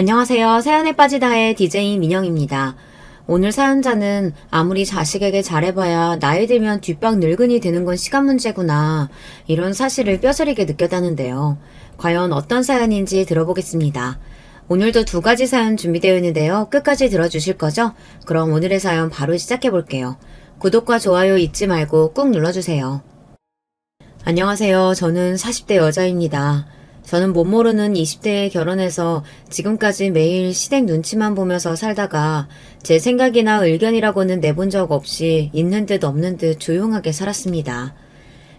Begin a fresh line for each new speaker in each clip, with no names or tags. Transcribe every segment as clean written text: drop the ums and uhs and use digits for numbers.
안녕하세요. 사연에 빠지다의 DJ 민영입니다. 오늘 사연자는 아무리 자식에게 잘해봐야 나이 들면 뒷방 늙은이 되는 건 시간 문제구나. 이런 사실을 뼈저리게 느꼈다는데요. 과연 어떤 사연인지 들어보겠습니다. 오늘도 두 가지 사연 준비되어 있는데요. 끝까지 들어주실 거죠? 그럼 오늘의 사연 바로 시작해 볼게요. 구독과 좋아요 잊지 말고 꾹 눌러주세요. 안녕하세요. 저는 40대 여자입니다. 저는 못 모르는 20대에 결혼해서 지금까지 매일 시댁 눈치만 보면서 살다가 제 생각이나 의견이라고는 내본 적 없이 있는 듯 없는 듯 조용하게 살았습니다.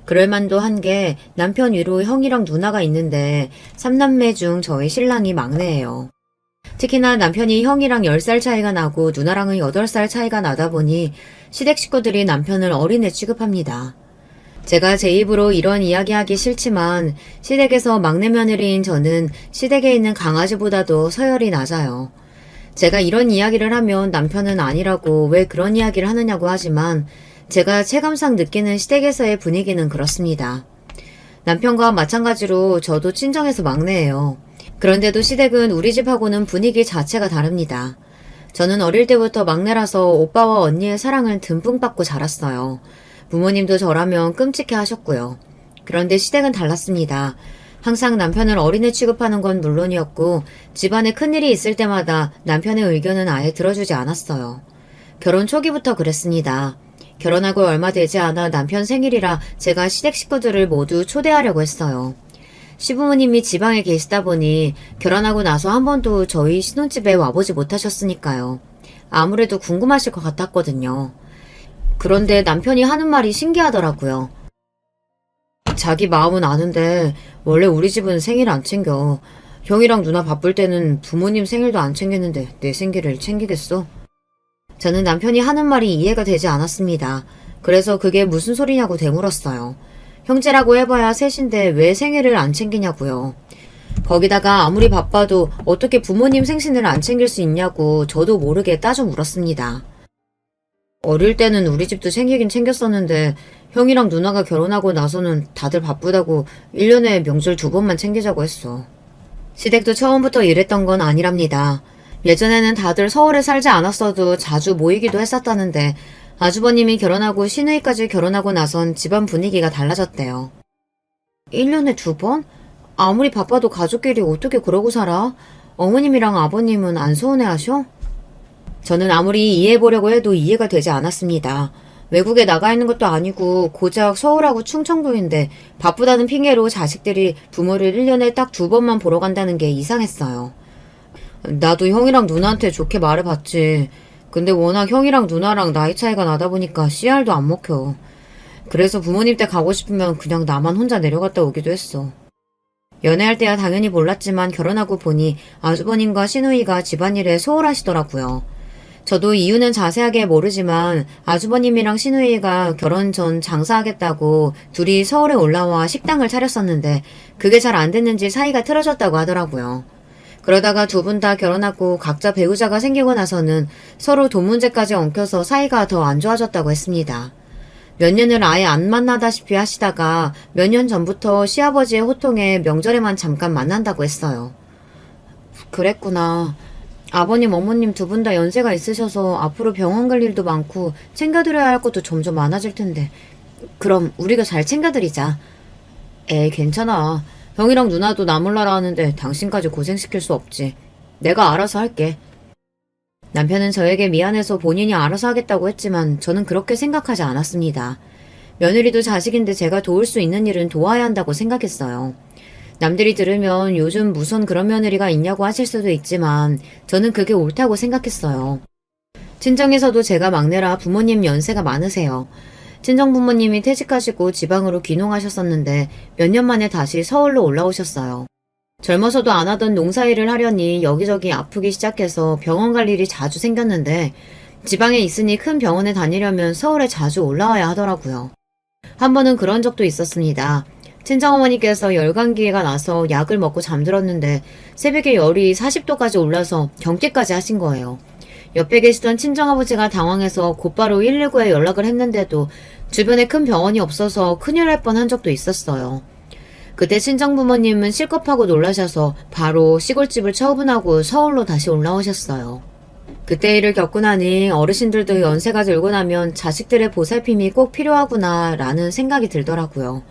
그럴만도 한 게 남편 위로 형이랑 누나가 있는데 3남매 중 저희 신랑이 막내예요. 특히나 남편이 형이랑 10살 차이가 나고 누나랑은 8살 차이가 나다 보니 시댁 식구들이 남편을 어린애 취급합니다. 제가 제 입으로 이런 이야기하기 싫지만 시댁에서 막내 며느리인 저는 시댁에 있는 강아지보다도 서열이 낮아요. 제가 이런 이야기를 하면 남편은 아니라고 왜 그런 이야기를 하느냐고 하지만 제가 체감상 느끼는 시댁에서의 분위기는 그렇습니다. 남편과 마찬가지로 저도 친정에서 막내예요. 그런데도 시댁은 우리 집하고는 분위기 자체가 다릅니다. 저는 어릴 때부터 막내라서 오빠와 언니의 사랑을 듬뿍 받고 자랐어요. 부모님도 저라면 끔찍해 하셨고요. 그런데 시댁은 달랐습니다. 항상 남편을 어린애 취급하는 건 물론이었고 집안에 큰일이 있을 때마다 남편의 의견은 아예 들어주지 않았어요. 결혼 초기부터 그랬습니다. 결혼하고 얼마 되지 않아 남편 생일이라 제가 시댁 식구들을 모두 초대하려고 했어요. 시부모님이 지방에 계시다 보니 결혼하고 나서 한 번도 저희 신혼집에 와보지 못하셨으니까요. 아무래도 궁금하실 것 같았거든요. 그런데 남편이 하는 말이 신기하더라고요. 자기 마음은 아는데 원래 우리 집은 생일 안 챙겨. 형이랑 누나 바쁠 때는 부모님 생일도 안 챙겼는데 내 생일을 챙기겠어? 저는 남편이 하는 말이 이해가 되지 않았습니다. 그래서 그게 무슨 소리냐고 되물었어요. 형제라고 해봐야 셋인데 왜 생일을 안 챙기냐고요. 거기다가 아무리 바빠도 어떻게 부모님 생신을 안 챙길 수 있냐고 저도 모르게 따져 물었습니다. 어릴 때는 우리 집도 챙기긴 챙겼었는데 형이랑 누나가 결혼하고 나서는 다들 바쁘다고 1년에 명절 2번만 챙기자고 했어. 시댁도 처음부터 이랬던 건 아니랍니다. 예전에는 다들 서울에 살지 않았어도 자주 모이기도 했었다는데 아주버님이 결혼하고 시누이까지 결혼하고 나선 집안 분위기가 달라졌대요. 1년에 2번? 아무리 바빠도 가족끼리 어떻게 그러고 살아? 어머님이랑 아버님은 안 서운해하셔? 저는 아무리 이해해보려고 해도 이해가 되지 않았습니다. 외국에 나가 있는 것도 아니고 고작 서울하고 충청도인데 바쁘다는 핑계로 자식들이 부모를 1년에 딱 2번만 보러 간다는 게 이상했어요. 나도 형이랑 누나한테 좋게 말해봤지. 근데 워낙 형이랑 누나랑 나이 차이가 나다 보니까 씨알도 안 먹혀. 그래서 부모님 댁 가고 싶으면 그냥 나만 혼자 내려갔다 오기도 했어. 연애할 때야 당연히 몰랐지만 결혼하고 보니 아주버님과 시누이가 집안일에 소홀하시더라고요. 저도 이유는 자세하게 모르지만 아주버님이랑 시누이가 결혼 전 장사하겠다고 둘이 서울에 올라와 식당을 차렸었는데 그게 잘 안 됐는지 사이가 틀어졌다고 하더라고요. 그러다가 두 분 다 결혼하고 각자 배우자가 생기고 나서는 서로 돈 문제까지 엉켜서 사이가 더 안 좋아졌다고 했습니다. 몇 년을 아예 안 만나다시피 하시다가 몇 년 전부터 시아버지의 호통에 명절에만 잠깐 만난다고 했어요. 그랬구나. 아버님, 어머님 두 분 다 연세가 있으셔서 앞으로 병원 갈 일도 많고 챙겨드려야 할 것도 점점 많아질 텐데 그럼 우리가 잘 챙겨드리자. 에이, 괜찮아. 형이랑 누나도 나 몰라라 하는데 당신까지 고생시킬 수 없지. 내가 알아서 할게. 남편은 저에게 미안해서 본인이 알아서 하겠다고 했지만 저는 그렇게 생각하지 않았습니다. 며느리도 자식인데 제가 도울 수 있는 일은 도와야 한다고 생각했어요. 남들이 들으면 요즘 무슨 그런 며느리가 있냐고 하실 수도 있지만 저는 그게 옳다고 생각했어요. 친정에서도 제가 막내라 부모님 연세가 많으세요. 친정 부모님이 퇴직하시고 지방으로 귀농하셨었는데 몇 년 만에 다시 서울로 올라오셨어요. 젊어서도 안 하던 농사일을 하려니 여기저기 아프기 시작해서 병원 갈 일이 자주 생겼는데 지방에 있으니 큰 병원에 다니려면 서울에 자주 올라와야 하더라고요. 한 번은 그런 적도 있었습니다. 친정어머니께서 열감기가 나서 약을 먹고 잠들었는데 새벽에 열이 40도까지 올라서 경기까지 하신 거예요. 옆에 계시던 친정아버지가 당황해서 곧바로 119에 연락을 했는데도 주변에 큰 병원이 없어서 큰일 날 뻔한 적도 있었어요. 그때 친정부모님은 실컷하고 놀라셔서 바로 시골집을 처분하고 서울로 다시 올라오셨어요. 그때 일을 겪고 나니 어르신들도 연세가 들고 나면 자식들의 보살핌이 꼭 필요하구나 라는 생각이 들더라고요.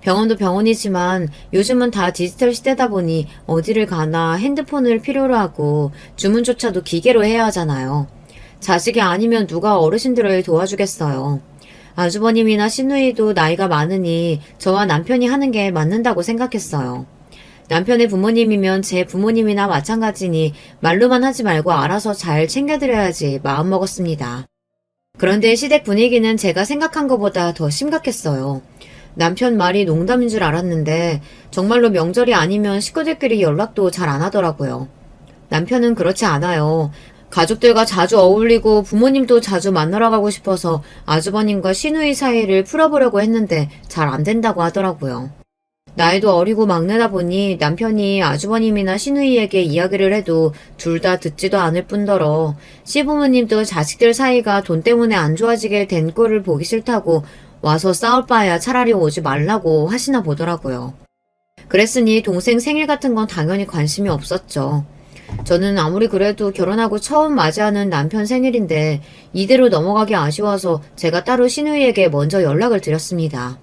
병원도 병원이지만 요즘은 다 디지털 시대다 보니 어디를 가나 핸드폰을 필요로 하고 주문조차도 기계로 해야 하잖아요. 자식이 아니면 누가 어르신들을 도와주겠어요. 아주버님이나 시누이도 나이가 많으니 저와 남편이 하는 게 맞는다고 생각했어요. 남편의 부모님이면 제 부모님이나 마찬가지니 말로만 하지 말고 알아서 잘 챙겨드려야지 마음먹었습니다. 그런데 시댁 분위기는 제가 생각한 것보다 더 심각했어요. 남편 말이 농담인 줄 알았는데 정말로 명절이 아니면 식구들끼리 연락도 잘 안 하더라고요. 남편은 그렇지 않아요. 가족들과 자주 어울리고 부모님도 자주 만나러 가고 싶어서 아주버님과 시누이 사이를 풀어보려고 했는데 잘 안 된다고 하더라고요. 나이도 어리고 막내다 보니 남편이 아주버님이나 시누이에게 이야기를 해도 둘 다 듣지도 않을 뿐더러 시부모님도 자식들 사이가 돈 때문에 안 좋아지게 된 꼴을 보기 싫다고 와서 싸울 바에야 차라리 오지 말라고 하시나 보더라고요. 그랬으니 동생 생일 같은 건 당연히 관심이 없었죠. 저는 아무리 그래도 결혼하고 처음 맞이하는 남편 생일인데 이대로 넘어가기 아쉬워서 제가 따로 시누이에게 먼저 연락을 드렸습니다.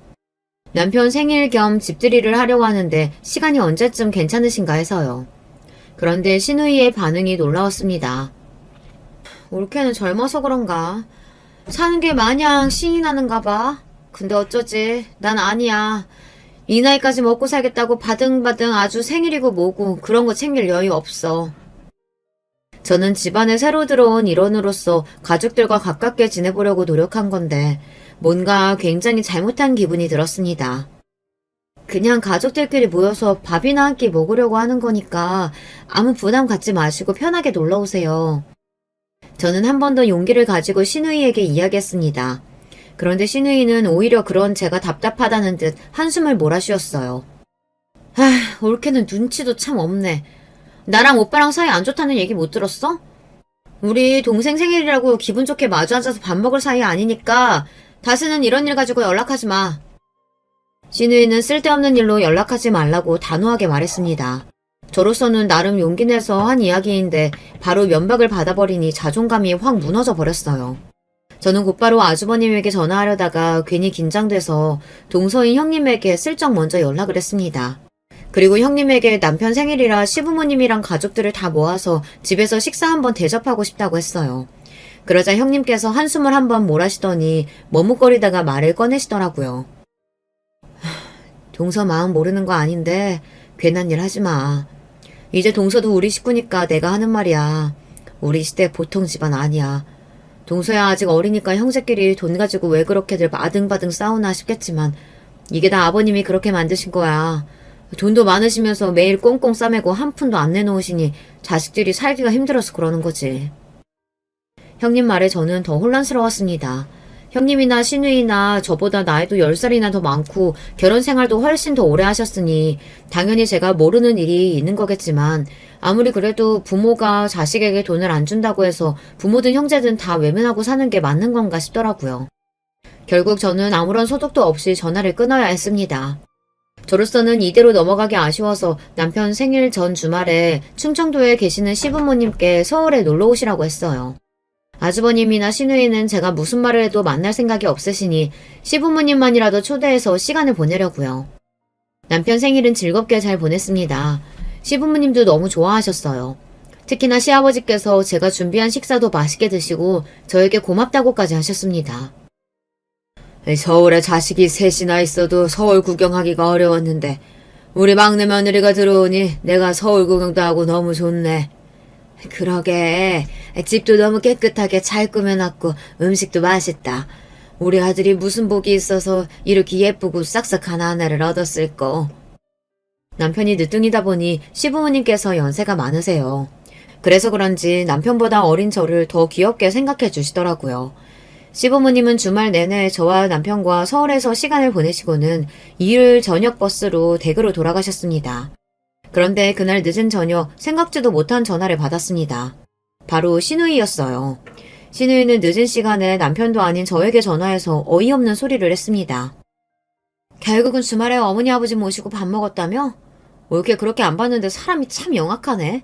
남편 생일 겸 집들이를 하려고 하는데 시간이 언제쯤 괜찮으신가 해서요. 그런데 시누이의 반응이 놀라웠습니다. 올케는 젊어서 그런가? 사는 게 마냥 신이 나는가 봐. 근데 어쩌지? 난 아니야. 이 나이까지 먹고 살겠다고 바등바등 아주 생일이고 뭐고 그런 거 챙길 여유 없어. 저는 집안에 새로 들어온 일원으로서 가족들과 가깝게 지내보려고 노력한 건데 뭔가 굉장히 잘못한 기분이 들었습니다. 그냥 가족들끼리 모여서 밥이나 한 끼 먹으려고 하는 거니까 아무 부담 갖지 마시고 편하게 놀러 오세요. 저는 한 번 더 용기를 가지고 시누이에게 이야기했습니다. 그런데 시누이는 오히려 그런 제가 답답하다는 듯 한숨을 몰아쉬었어요. 올케는 눈치도 참 없네. 나랑 오빠랑 사이 안 좋다는 얘기 못 들었어? 우리 동생 생일이라고 기분 좋게 마주 앉아서 밥 먹을 사이 아니니까 다시는 이런 일 가지고 연락하지 마. 시누이는 쓸데없는 일로 연락하지 말라고 단호하게 말했습니다. 저로서는 나름 용기 내서 한 이야기인데 바로 면박을 받아버리니 자존감이 확 무너져 버렸어요. 저는 곧바로 아주버님에게 전화하려다가 괜히 긴장돼서 동서인 형님에게 슬쩍 먼저 연락을 했습니다. 그리고 형님에게 남편 생일이라 시부모님이랑 가족들을 다 모아서 집에서 식사 한번 대접하고 싶다고 했어요. 그러자 형님께서 한숨을 한번 몰아쉬더니 머뭇거리다가 말을 꺼내시더라고요. 동서 마음 모르는 거 아닌데 괜한 일 하지 마. 이제 동서도 우리 식구니까 내가 하는 말이야. 우리 시대 보통 집안 아니야. 동서야 아직 어리니까 형제끼리 돈 가지고 왜 그렇게들 바등바등 싸우나 싶겠지만 이게 다 아버님이 그렇게 만드신 거야. 돈도 많으시면서 매일 꽁꽁 싸매고 한 푼도 안 내놓으시니 자식들이 살기가 힘들어서 그러는 거지. 형님 말에 저는 더 혼란스러웠습니다. 형님이나 시누이나 저보다 나이도 10살이나 더 많고 결혼 생활도 훨씬 더 오래 하셨으니 당연히 제가 모르는 일이 있는 거겠지만 아무리 그래도 부모가 자식에게 돈을 안 준다고 해서 부모든 형제든 다 외면하고 사는 게 맞는 건가 싶더라고요. 결국 저는 아무런 소득도 없이 전화를 끊어야 했습니다. 저로서는 이대로 넘어가기 아쉬워서 남편 생일 전 주말에 충청도에 계시는 시부모님께 서울에 놀러 오시라고 했어요. 아주버님이나 시누이는 제가 무슨 말을 해도 만날 생각이 없으시니 시부모님만이라도 초대해서 시간을 보내려고요. 남편 생일은 즐겁게 잘 보냈습니다. 시부모님도 너무 좋아하셨어요. 특히나 시아버지께서 제가 준비한 식사도 맛있게 드시고 저에게 고맙다고까지 하셨습니다. 서울에 자식이 셋이나 있어도 서울 구경하기가 어려웠는데 우리 막내 며느리가 들어오니 내가 서울 구경도 하고 너무 좋네. 그러게 집도 너무 깨끗하게 잘 꾸며놨고 음식도 맛있다. 우리 아들이 무슨 복이 있어서 이렇게 예쁘고 싹싹한 아내를 얻었을꼬. 남편이 늦둥이다 보니 시부모님께서 연세가 많으세요. 그래서 그런지 남편보다 어린 저를 더 귀엽게 생각해 주시더라고요. 시부모님은 주말 내내 저와 남편과 서울에서 시간을 보내시고는 일요일 저녁 버스로 댁으로 돌아가셨습니다. 그런데 그날 늦은 저녁 생각지도 못한 전화를 받았습니다. 바로 시누이였어요. 시누이는 늦은 시간에 남편도 아닌 저에게 전화해서 어이없는 소리를 했습니다. 결국은 주말에 어머니 아버지 모시고 밥 먹었다며? 올케 그렇게 안 봤는데 사람이 참 영악하네.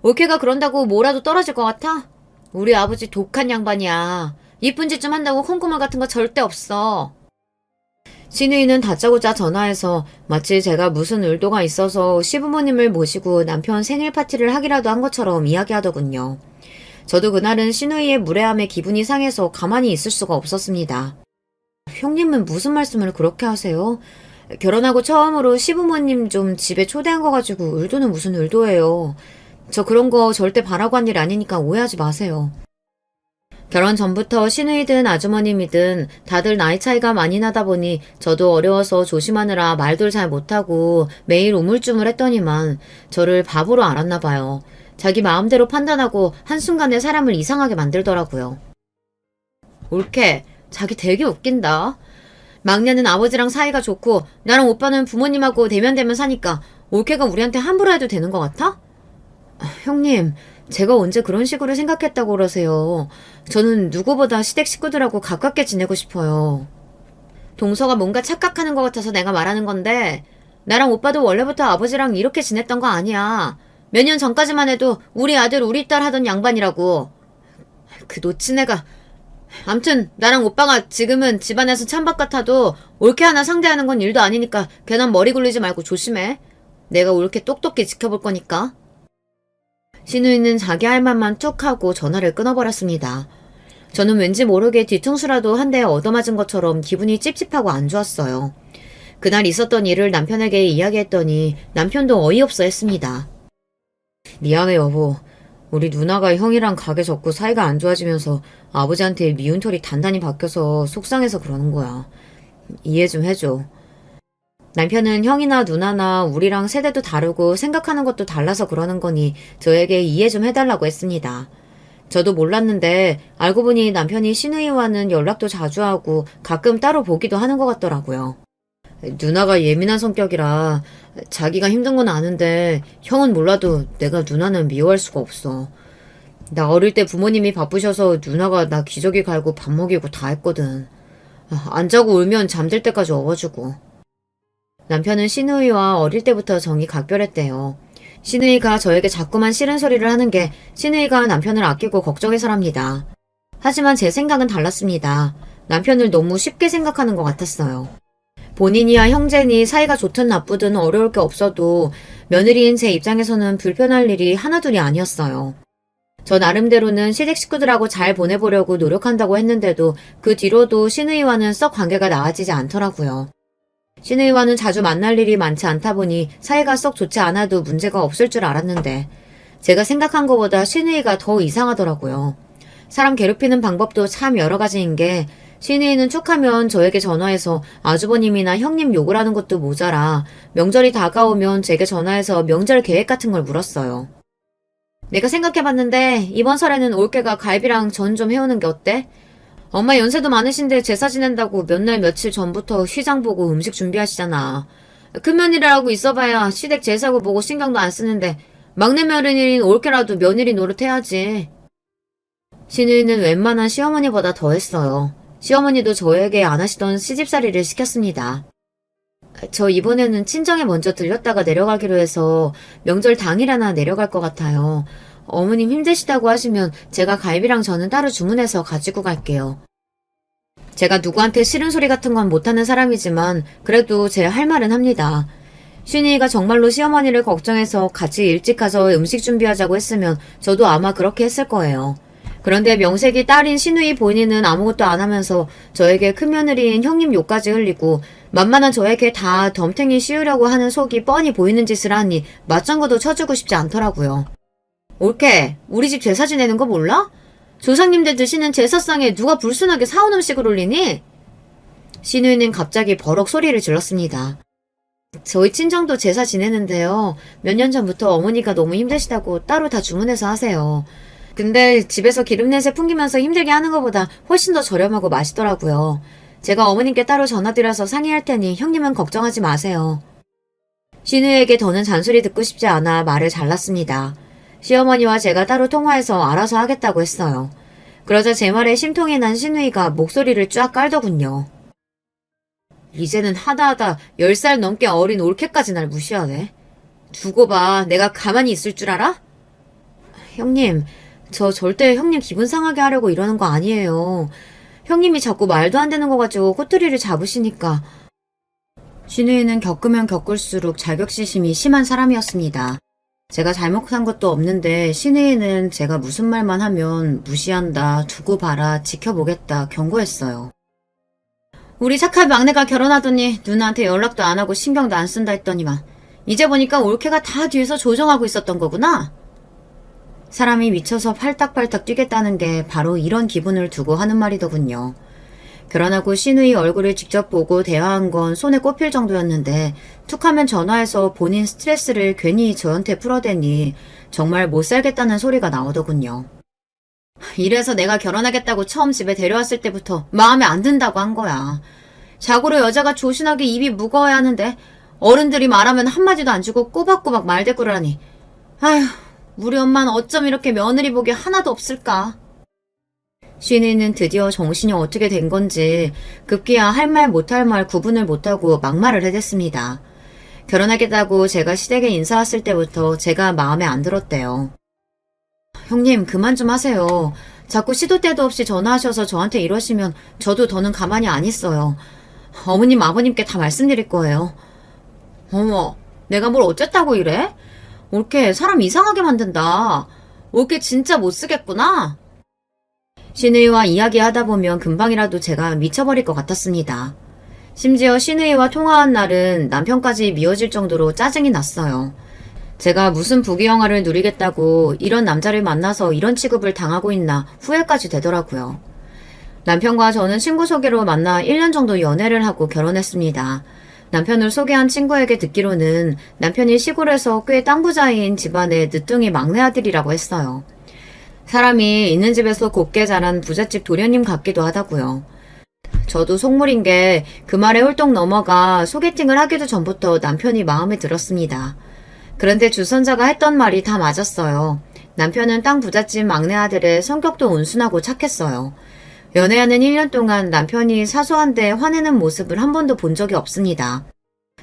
올케가 그런다고 뭐라도 떨어질 것 같아? 우리 아버지 독한 양반이야. 이쁜 짓 좀 한다고 콩고물 같은 거 절대 없어. 신우이는 다짜고짜 전화해서 마치 제가 무슨 의도가 있어서 시부모님을 모시고 남편 생일 파티를 하기라도 한 것처럼 이야기하더군요. 저도 그날은 신우이의 무례함에 기분이 상해서 가만히 있을 수가 없었습니다. 형님은 무슨 말씀을 그렇게 하세요? 결혼하고 처음으로 시부모님 좀 집에 초대한 거 가지고 의도는 무슨 의도예요. 저 그런 거 절대 바라고 한 일 아니니까 오해하지 마세요. 결혼 전부터 시누이든 아주머님이든 다들 나이 차이가 많이 나다 보니 저도 어려워서 조심하느라 말도 잘 못하고 매일 우물쭈물했더니만 저를 바보로 알았나 봐요. 자기 마음대로 판단하고 한순간에 사람을 이상하게 만들더라고요. 올케, 자기 되게 웃긴다. 막내는 아버지랑 사이가 좋고 나랑 오빠는 부모님하고 대면대면 사니까 올케가 우리한테 함부로 해도 되는 것 같아? 형님, 제가 언제 그런 식으로 생각했다고 그러세요. 저는 누구보다 시댁 식구들하고 가깝게 지내고 싶어요. 동서가 뭔가 착각하는 것 같아서 내가 말하는 건데 나랑 오빠도 원래부터 아버지랑 이렇게 지냈던 거 아니야. 몇 년 전까지만 해도 우리 아들 우리 딸 하던 양반이라고. 그 놓친 애가. 암튼 나랑 오빠가 지금은 집안에서 찬밥 같아도 올케 하나 상대하는 건 일도 아니니까 괜한 머리 굴리지 말고 조심해. 내가 올케 똑똑히 지켜볼 거니까. 신우이는 자기 할 말만 툭 하고 전화를 끊어버렸습니다. 저는 왠지 모르게 뒤통수라도 한 대 얻어맞은 것처럼 기분이 찝찝하고 안 좋았어요. 그날 있었던 일을 남편에게 이야기했더니 남편도 어이없어 했습니다. 미안해 여보. 우리 누나가 형이랑 가게 접고 사이가 안 좋아지면서 아버지한테 미운 털이 단단히 박혀서 속상해서 그러는 거야. 이해 좀 해줘. 남편은 형이나 누나나 우리랑 세대도 다르고 생각하는 것도 달라서 그러는 거니 저에게 이해 좀 해달라고 했습니다. 저도 몰랐는데 알고 보니 남편이 시누이와는 연락도 자주 하고 가끔 따로 보기도 하는 것 같더라고요. 누나가 예민한 성격이라 자기가 힘든 건 아는데 형은 몰라도 내가 누나는 미워할 수가 없어. 나 어릴 때 부모님이 바쁘셔서 누나가 나 기저귀 갈고 밥 먹이고 다 했거든. 안 자고 울면 잠들 때까지 업어주고. 남편은 시누이와 어릴 때부터 정이 각별했대요. 시누이가 저에게 자꾸만 싫은 소리를 하는 게 시누이가 남편을 아끼고 걱정해서랍니다. 하지만 제 생각은 달랐습니다. 남편을 너무 쉽게 생각하는 것 같았어요. 본인이야 형제니 사이가 좋든 나쁘든 어려울 게 없어도 며느리인 제 입장에서는 불편할 일이 하나둘이 아니었어요. 저 나름대로는 시댁 식구들하고 잘 보내보려고 노력한다고 했는데도 그 뒤로도 시누이와는 썩 관계가 나아지지 않더라고요. 시누이와는 자주 만날 일이 많지 않다 보니 사이가 썩 좋지 않아도 문제가 없을 줄 알았는데 제가 생각한 것보다 시누이가 더 이상하더라고요. 사람 괴롭히는 방법도 참 여러 가지인 게 시누이는 툭하면 저에게 전화해서 아주버님이나 형님 욕을 하는 것도 모자라 명절이 다가오면 제게 전화해서 명절 계획 같은 걸 물었어요. 내가 생각해봤는데 이번 설에는 올케가 갈비랑 전 좀 해오는 게 어때? 엄마 연세도 많으신데 제사 지낸다고 몇 날 며칠 전부터 휘장 보고 음식 준비하시잖아. 큰 며느리라고 있어봐야 시댁 제사고 보고 신경도 안 쓰는데 막내 며느리인 올케라도 며느리 노릇해야지. 시누이는 웬만한 시어머니보다 더 했어요. 시어머니도 저에게 안 하시던 시집살이를 시켰습니다. 저 이번에는 친정에 먼저 들렸다가 내려가기로 해서 명절 당일에나 내려갈 것 같아요. 어머님 힘드시다고 하시면 제가 갈비랑 저는 따로 주문해서 가지고 갈게요. 제가 누구한테 싫은 소리 같은 건 못하는 사람이지만 그래도 제 할 말은 합니다. 슈니가 정말로 시어머니를 걱정해서 같이 일찍 가서 음식 준비하자고 했으면 저도 아마 그렇게 했을 거예요. 그런데 명색이 딸인 시누이 본인은 아무것도 안 하면서 저에게 큰며느리인 형님 욕까지 흘리고 만만한 저에게 다 덤탱이 씌우려고 하는 속이 뻔히 보이는 짓을 하니 맞장구도 쳐주고 싶지 않더라고요. 올케, 우리 집 제사 지내는 거 몰라? 조상님들 드시는 제사상에 누가 불순하게 사온 음식을 올리니? 시누이는 갑자기 버럭 소리를 질렀습니다. 저희 친정도 제사 지내는데요. 몇 년 전부터 어머니가 너무 힘드시다고 따로 다 주문해서 하세요. 근데 집에서 기름냄새 풍기면서 힘들게 하는 것보다 훨씬 더 저렴하고 맛있더라고요. 제가 어머님께 따로 전화드려서 상의할 테니 형님은 걱정하지 마세요. 시누이에게 더는 잔소리 듣고 싶지 않아 말을 잘랐습니다. 시어머니와 제가 따로 통화해서 알아서 하겠다고 했어요. 그러자 제 말에 심통이 난 시누이가 목소리를 쫙 깔더군요. 이제는 하다하다 10살 넘게 어린 올케까지 날 무시하네. 두고 봐. 내가 가만히 있을 줄 알아? 형님, 저 절대 형님 기분 상하게 하려고 이러는 거 아니에요. 형님이 자꾸 말도 안 되는 거 가지고 꼬투리를 잡으시니까. 신우이는 겪으면 겪을수록 자격지심이 심한 사람이었습니다. 제가 잘못한 것도 없는데 신우이는 제가 무슨 말만 하면 무시한다, 두고 봐라, 지켜보겠다 경고했어요. 우리 착한 막내가 결혼하더니 누나한테 연락도 안 하고 신경도 안 쓴다 했더니만 이제 보니까 올케가 다 뒤에서 조정하고 있었던 거구나. 사람이 미쳐서 팔딱팔딱 뛰겠다는 게 바로 이런 기분을 두고 하는 말이더군요. 결혼하고 신우이 얼굴을 직접 보고 대화한 건 손에 꼽힐 정도였는데 툭하면 전화해서 본인 스트레스를 괜히 저한테 풀어대니 정말 못 살겠다는 소리가 나오더군요. 이래서 내가 결혼하겠다고 처음 집에 데려왔을 때부터 마음에 안 든다고 한 거야. 자고로 여자가 조신하게 입이 무거워야 하는데 어른들이 말하면 한마디도 안 주고 꼬박꼬박 말대꾸를 하니 아휴, 우리 엄마는 어쩜 이렇게 며느리 복이 하나도 없을까. 신이는 드디어 정신이 어떻게 된 건지 급기야 할 말 못할 말 구분을 못하고 막말을 해댔습니다. 결혼하겠다고 제가 시댁에 인사 왔을 때부터 제가 마음에 안 들었대요. 형님 그만 좀 하세요. 자꾸 시도 때도 없이 전화하셔서 저한테 이러시면 저도 더는 가만히 안 있어요. 어머님 아버님께 다 말씀드릴 거예요. 어머, 내가 뭘 어쨌다고 이래? 올케 사람 이상하게 만든다. 올케 진짜 못 쓰겠구나. 신우이와 이야기하다 보면 금방이라도 제가 미쳐버릴 것 같았습니다. 심지어 신우이와 통화한 날은 남편까지 미워질 정도로 짜증이 났어요. 제가 무슨 부귀영화를 누리겠다고 이런 남자를 만나서 이런 취급을 당하고 있나 후회까지 되더라고요. 남편과 저는 친구 소개로 만나 1년 정도 연애를 하고 결혼했습니다. 남편을 소개한 친구에게 듣기로는 남편이 시골에서 꽤 땅부자인 집안의 늦둥이 막내 아들이라고 했어요. 사람이 있는 집에서 곱게 자란 부잣집 도련님 같기도 하다고요. 저도 속물인 게 그 말에 홀떡 넘어가 소개팅을 하기도 전부터 남편이 마음에 들었습니다. 그런데 주선자가 했던 말이 다 맞았어요. 남편은 땅 부잣집 막내 아들의 성격도 온순하고 착했어요. 연애하는 1년 동안 남편이 사소한데 화내는 모습을 한 번도 본 적이 없습니다.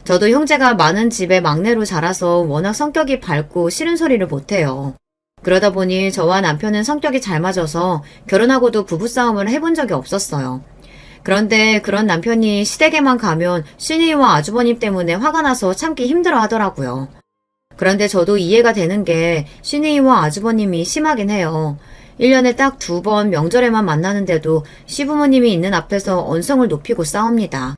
저도 형제가 많은 집의 막내로 자라서 워낙 성격이 밝고 싫은 소리를 못해요. 그러다 보니 저와 남편은 성격이 잘 맞아서 결혼하고도 부부싸움을 해본 적이 없었어요. 그런데 그런 남편이 시댁에만 가면 신이와 아주버님 때문에 화가 나서 참기 힘들어 하더라고요. 그런데 저도 이해가 되는 게 신이와 아주버님이 심하긴 해요. 1년에 딱 2번 명절에만 만나는데도 시부모님이 있는 앞에서 언성을 높이고 싸웁니다.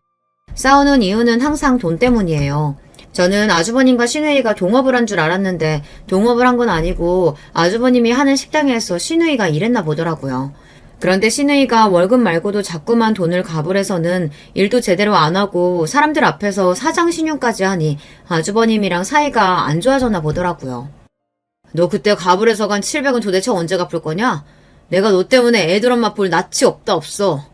싸우는 이유는 항상 돈 때문이에요. 저는 아주버님과 신우이가 동업을 한 줄 알았는데 동업을 한 건 아니고 아주버님이 하는 식당에서 신우이가 일했나 보더라고요. 그런데 신우이가 월급 말고도 자꾸만 돈을 가불해서는 일도 제대로 안 하고 사람들 앞에서 사장 신용까지 하니 아주버님이랑 사이가 안 좋아졌나 보더라고요. 너 그때 가불해서 간 700은 도대체 언제 갚을 거냐? 내가 너 때문에 애들 엄마 볼 낯이 없다 없어.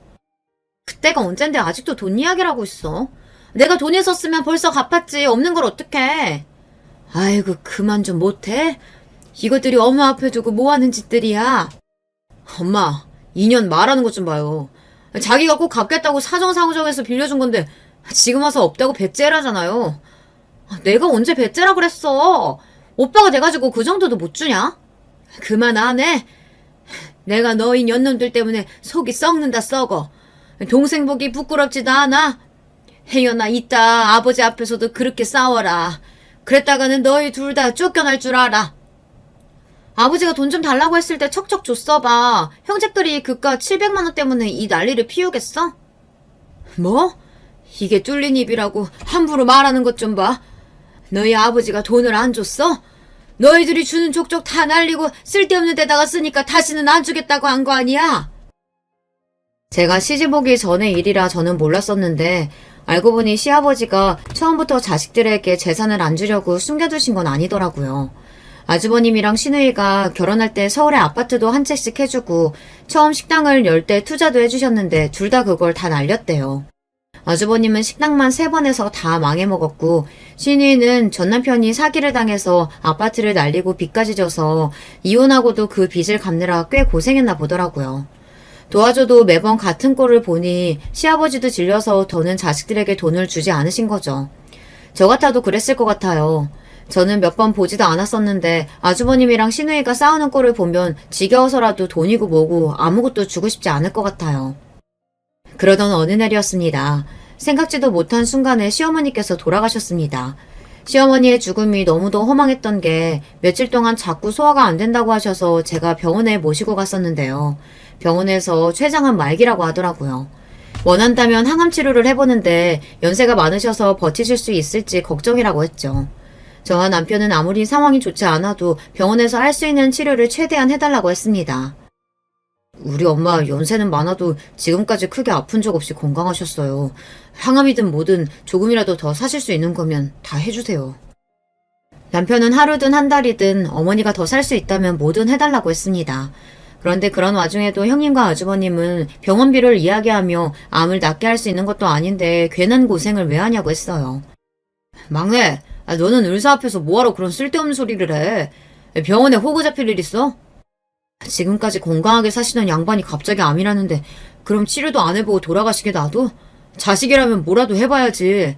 그때가 언젠데 아직도 돈 이야기를 하고 있어. 내가 돈 있었으면 벌써 갚았지. 없는 걸 어떡해. 아이고 그만 좀 못해? 이것들이 엄마 앞에 두고 뭐하는 짓들이야. 엄마 2년 말하는 것 좀 봐요. 자기가 꼭 갚겠다고 사정사정해서 빌려준 건데 지금 와서 없다고 배째라잖아요. 내가 언제 배째라 그랬어. 오빠가 돼가지고 그 정도도 못 주냐? 그만 안 해. 내가 너희 년놈들 때문에 속이 썩는다 썩어. 동생 보기 부끄럽지도 않아. 혜연아 이따 아버지 앞에서도 그렇게 싸워라. 그랬다가는 너희 둘 다 쫓겨날 줄 알아. 아버지가 돈 좀 달라고 했을 때 척척 줬어 봐. 형제들이 그깟 700만 원 때문에 이 난리를 피우겠어? 뭐? 이게 뚫린 입이라고 함부로 말하는 것 좀 봐. 너희 아버지가 돈을 안 줬어? 너희들이 주는 족족 다 날리고 쓸데없는 데다가 쓰니까 다시는 안 주겠다고 한 거 아니야? 제가 시집 오기 전의 일이라 저는 몰랐었는데 알고 보니 시아버지가 처음부터 자식들에게 재산을 안 주려고 숨겨두신 건 아니더라고요. 아주버님이랑 시누이가 결혼할 때 서울에 아파트도 한 채씩 해주고 처음 식당을 열 때 투자도 해주셨는데 둘 다 그걸 다 날렸대요. 아주버님은 식당만 3번 해서 다 망해먹었고 시누이는 전 남편이 사기를 당해서 아파트를 날리고 빚까지 져서 이혼하고도 그 빚을 갚느라 꽤 고생했나 보더라고요. 도와줘도 매번 같은 꼴을 보니 시아버지도 질려서 더는 자식들에게 돈을 주지 않으신 거죠. 저 같아도 그랬을 것 같아요. 저는 몇 번 보지도 않았었는데 아주버님이랑 시누이가 싸우는 꼴을 보면 지겨워서라도 돈이고 뭐고 아무것도 주고 싶지 않을 것 같아요. 그러던 어느 날이었습니다. 생각지도 못한 순간에 시어머니께서 돌아가셨습니다. 시어머니의 죽음이 너무도 허망했던 게 며칠 동안 자꾸 소화가 안 된다고 하셔서 제가 병원에 모시고 갔었는데요. 병원에서 췌장암 말기라고 하더라고요. 원한다면 항암 치료를 해보는데 연세가 많으셔서 버티실 수 있을지 걱정이라고 했죠. 저와 남편은 아무리 상황이 좋지 않아도 병원에서 할 수 있는 치료를 최대한 해달라고 했습니다. 우리 엄마 연세는 많아도 지금까지 크게 아픈 적 없이 건강하셨어요. 항암이든 뭐든 조금이라도 더 사실 수 있는 거면 다 해주세요. 남편은 하루든 한 달이든 어머니가 더 살 수 있다면 뭐든 해달라고 했습니다. 그런데 그런 와중에도 형님과 아주버님은 병원비를 이야기하며 암을 낫게 할 수 있는 것도 아닌데 괜한 고생을 왜 하냐고 했어요. 막내, 너는 의사 앞에서 뭐하러 그런 쓸데없는 소리를 해? 병원에 호구 잡힐 일 있어? 지금까지 건강하게 사시던 양반이 갑자기 암이라는데 그럼 치료도 안 해보고 돌아가시게 놔둬? 자식이라면 뭐라도 해봐야지.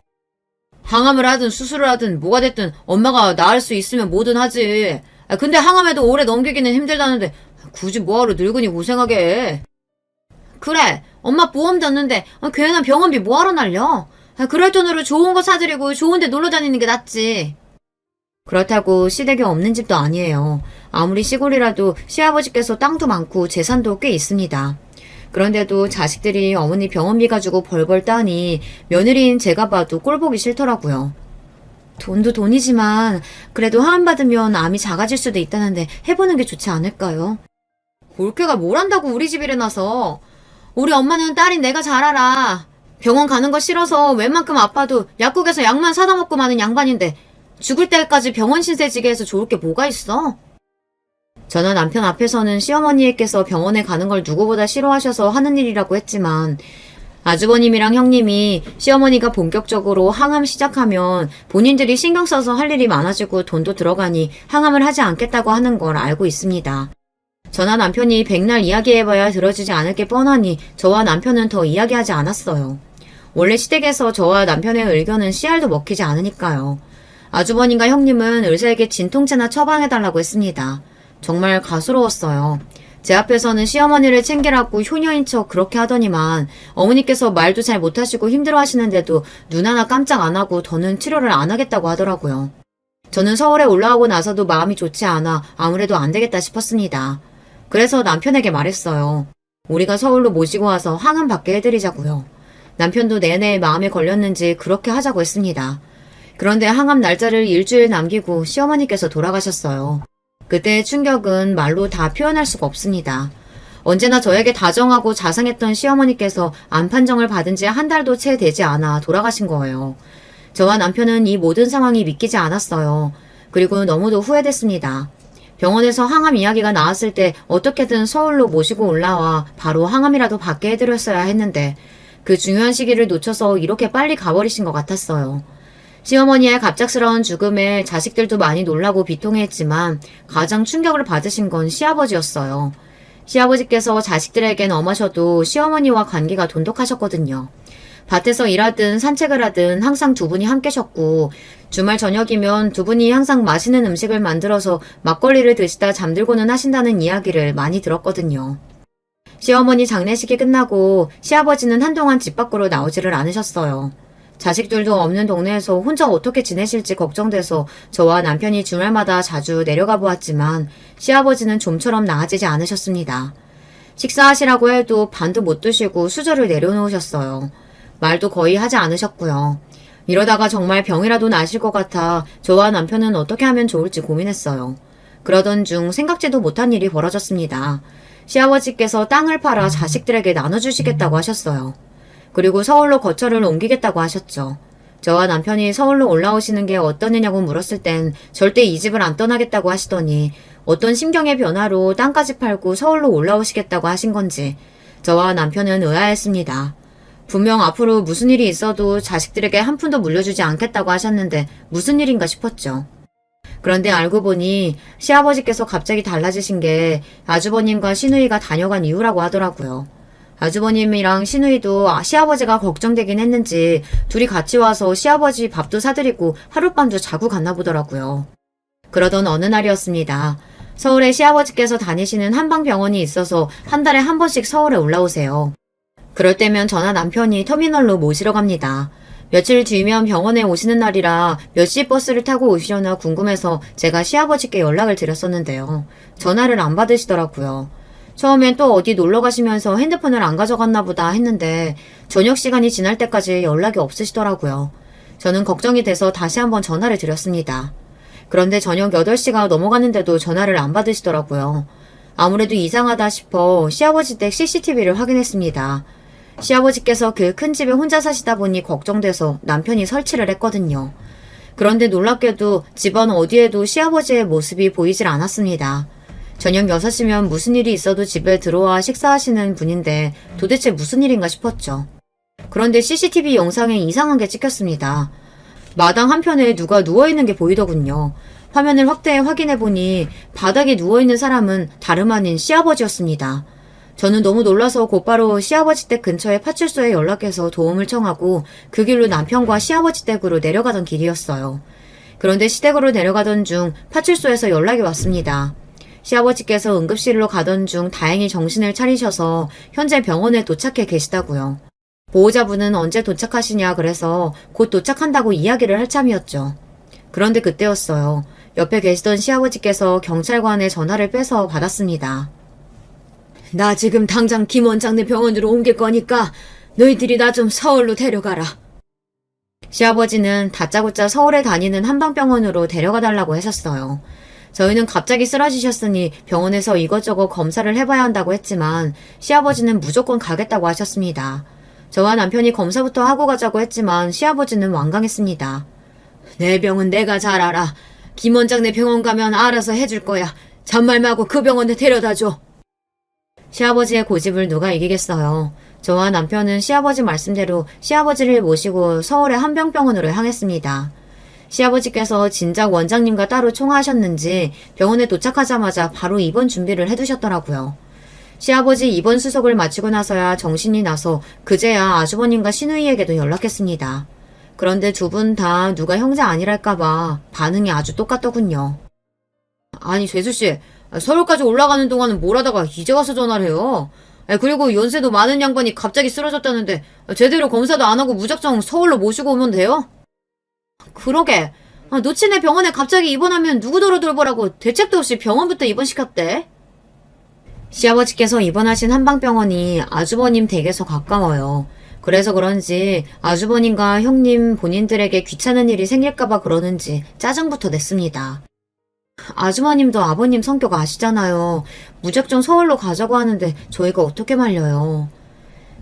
항암을 하든 수술을 하든 뭐가 됐든 엄마가 나을 수 있으면 뭐든 하지. 근데 항암에도 오래 넘기기는 힘들다는데 굳이 뭐하러 늙은이 고생하게 해. 그래, 엄마 보험 졌는데 괜한 병원비 뭐하러 날려. 그럴 돈으로 좋은 거 사드리고 좋은 데 놀러 다니는 게 낫지. 그렇다고 시댁이 없는 집도 아니에요. 아무리 시골이라도 시아버지께서 땅도 많고 재산도 꽤 있습니다. 그런데도 자식들이 어머니 병원비 가지고 벌벌 따니 며느리인 제가 봐도 꼴보기 싫더라고요. 돈도 돈이지만 그래도 하안 받으면 암이 작아질 수도 있다는데 해보는 게 좋지 않을까요? 올케가 뭘 한다고 우리 집 일에 나서. 우리 엄마는 딸인 내가 잘 알아. 병원 가는 거 싫어서 웬만큼 아파도 약국에서 약만 사다 먹고 마는 양반인데 죽을 때까지 병원 신세 지게 해서 좋을 게 뭐가 있어? 저는 남편 앞에서는 시어머니께서 병원에 가는 걸 누구보다 싫어하셔서 하는 일이라고 했지만 아주버님이랑 형님이 시어머니가 본격적으로 항암 시작하면 본인들이 신경 써서 할 일이 많아지고 돈도 들어가니 항암을 하지 않겠다고 하는 걸 알고 있습니다. 저나 남편이 백날 이야기해봐야 들어주지 않을 게 뻔하니 저와 남편은 더 이야기하지 않았어요. 원래 시댁에서 저와 남편의 의견은 씨알도 먹히지 않으니까요. 아주버님과 형님은 의사에게 진통제나 처방해달라고 했습니다. 정말 가스로웠어요. 제 앞에서는 시어머니를 챙기라고 효녀인 척 그렇게 하더니만 어머니께서 말도 잘 못하시고 힘들어하시는데도 눈 하나 깜짝 안 하고 더는 치료를 안 하겠다고 하더라고요. 저는 서울에 올라오고 나서도 마음이 좋지 않아 아무래도 안 되겠다 싶었습니다. 그래서 남편에게 말했어요. 우리가 서울로 모시고 와서 항암 받게 해드리자고요. 남편도 내내 마음에 걸렸는지 그렇게 하자고 했습니다. 그런데 항암 날짜를 일주일 남기고 시어머니께서 돌아가셨어요. 그때의 충격은 말로 다 표현할 수가 없습니다. 언제나 저에게 다정하고 자상했던 시어머니께서 암 판정을 받은 지 한 달도 채 되지 않아 돌아가신 거예요. 저와 남편은 이 모든 상황이 믿기지 않았어요. 그리고 너무도 후회됐습니다. 병원에서 항암 이야기가 나왔을 때 어떻게든 서울로 모시고 올라와 바로 항암이라도 받게 해드렸어야 했는데 그 중요한 시기를 놓쳐서 이렇게 빨리 가버리신 것 같았어요. 시어머니의 갑작스러운 죽음에 자식들도 많이 놀라고 비통해했지만 가장 충격을 받으신 건 시아버지였어요. 시아버지께서 자식들에겐 엄하셔도 시어머니와 관계가 돈독하셨거든요. 밭에서 일하든 산책을 하든 항상 두 분이 함께 셨고 주말 저녁이면 두 분이 항상 맛있는 음식을 만들어서 막걸리를 드시다 잠들고는 하신다는 이야기를 많이 들었거든요. 시어머니 장례식이 끝나고 시아버지는 한동안 집 밖으로 나오지를 않으셨어요. 자식들도 없는 동네에서 혼자 어떻게 지내실지 걱정돼서 저와 남편이 주말마다 자주 내려가 보았지만 시아버지는 좀처럼 나아지지 않으셨습니다. 식사하시라고 해도 반도 못 드시고 수저를 내려놓으셨어요. 말도 거의 하지 않으셨고요. 이러다가 정말 병이라도 나실 것 같아 저와 남편은 어떻게 하면 좋을지 고민했어요. 그러던 중 생각지도 못한 일이 벌어졌습니다. 시아버지께서 땅을 팔아 자식들에게 나눠주시겠다고 하셨어요. 그리고 서울로 거처를 옮기겠다고 하셨죠. 저와 남편이 서울로 올라오시는 게 어떤 애냐고 물었을 땐 절대 이 집을 안 떠나겠다고 하시더니 어떤 심경의 변화로 땅까지 팔고 서울로 올라오시겠다고 하신 건지 저와 남편은 의아했습니다. 분명 앞으로 무슨 일이 있어도 자식들에게 한 푼도 물려주지 않겠다고 하셨는데 무슨 일인가 싶었죠. 그런데 알고 보니 시아버지께서 갑자기 달라지신 게 아주버님과 시누이가 다녀간 이유라고 하더라고요. 아주버님이랑 시누이도 시아버지가 걱정되긴 했는지 둘이 같이 와서 시아버지 밥도 사드리고 하룻밤도 자고 갔나 보더라고요. 그러던 어느 날이었습니다. 서울에 시아버지께서 다니시는 한방병원이 있어서 한 달에 한 번씩 서울에 올라오세요. 그럴 때면 저나 남편이 터미널로 모시러 갑니다. 며칠 뒤면 병원에 오시는 날이라 몇 시 버스를 타고 오시려나 궁금해서 제가 시아버지께 연락을 드렸었는데요. 전화를 안 받으시더라고요. 처음엔 또 어디 놀러 가시면서 핸드폰을 안 가져갔나 보다 했는데 저녁 시간이 지날 때까지 연락이 없으시더라고요. 저는 걱정이 돼서 다시 한번 전화를 드렸습니다. 그런데 저녁 8시가 넘어갔는데도 전화를 안 받으시더라고요. 아무래도 이상하다 싶어 시아버지 댁 CCTV를 확인했습니다. 시아버지께서 그 큰 집에 혼자 사시다 보니 걱정돼서 남편이 설치를 했거든요. 그런데 놀랍게도 집안 어디에도 시아버지의 모습이 보이질 않았습니다. 저녁 6시면 무슨 일이 있어도 집에 들어와 식사하시는 분인데 도대체 무슨 일인가 싶었죠. 그런데 CCTV 영상에 이상한 게 찍혔습니다. 마당 한편에 누가 누워있는 게 보이더군요. 화면을 확대해 확인해보니 바닥에 누워있는 사람은 다름 아닌 시아버지였습니다. 저는 너무 놀라서 곧바로 시아버지 댁 근처의 파출소에 연락해서 도움을 청하고 그 길로 남편과 시아버지 댁으로 내려가던 길이었어요. 그런데 시댁으로 내려가던 중 파출소에서 연락이 왔습니다. 시아버지께서 응급실로 가던 중 다행히 정신을 차리셔서 현재 병원에 도착해 계시다고요. 보호자분은 언제 도착하시냐 그래서 곧 도착한다고 이야기를 할 참이었죠. 그런데 그때였어요. 옆에 계시던 시아버지께서 경찰관의 전화를 빼서 받았습니다. 나 지금 당장 김 원장네 병원으로 옮길 거니까 너희들이 나 좀 서울로 데려가라. 시아버지는 다짜고짜 서울에 다니는 한방병원으로 데려가달라고 하셨어요. 저희는 갑자기 쓰러지셨으니 병원에서 이것저것 검사를 해봐야 한다고 했지만 시아버지는 무조건 가겠다고 하셨습니다. 저와 남편이 검사부터 하고 가자고 했지만 시아버지는 완강했습니다. 내 병은 내가 잘 알아. 김 원장네 병원 가면 알아서 해줄 거야. 잔말 말고 그 병원에 데려다줘. 시아버지의 고집을 누가 이기겠어요. 저와 남편은 시아버지 말씀대로 시아버지를 모시고 서울의 한병병원으로 향했습니다. 시아버지께서 진작 원장님과 따로 통화하셨는지 병원에 도착하자마자 바로 입원 준비를 해두셨더라고요. 시아버지 입원 수속을 마치고 나서야 정신이 나서 그제야 아주버님과 시누이에게도 연락했습니다. 그런데 두 분 다 누가 형제 아니랄까봐 반응이 아주 똑같더군요. 아니 재수씨, 서울까지 올라가는 동안은 뭘 하다가 이제 와서 전화를 해요. 그리고 연세도 많은 양반이 갑자기 쓰러졌다는데 제대로 검사도 안 하고 무작정 서울로 모시고 오면 돼요? 그러게. 노친네 병원에 갑자기 입원하면 누구더러 돌보라고 대책도 없이 병원부터 입원시켰대. 시아버지께서 입원하신 한방병원이 아주버님 댁에서 가까워요. 그래서 그런지 아주버님과 형님 본인들에게 귀찮은 일이 생길까봐 그러는지 짜증부터 냈습니다. 아주머님도 아버님 성격 아시잖아요. 무작정 서울로 가자고 하는데 저희가 어떻게 말려요.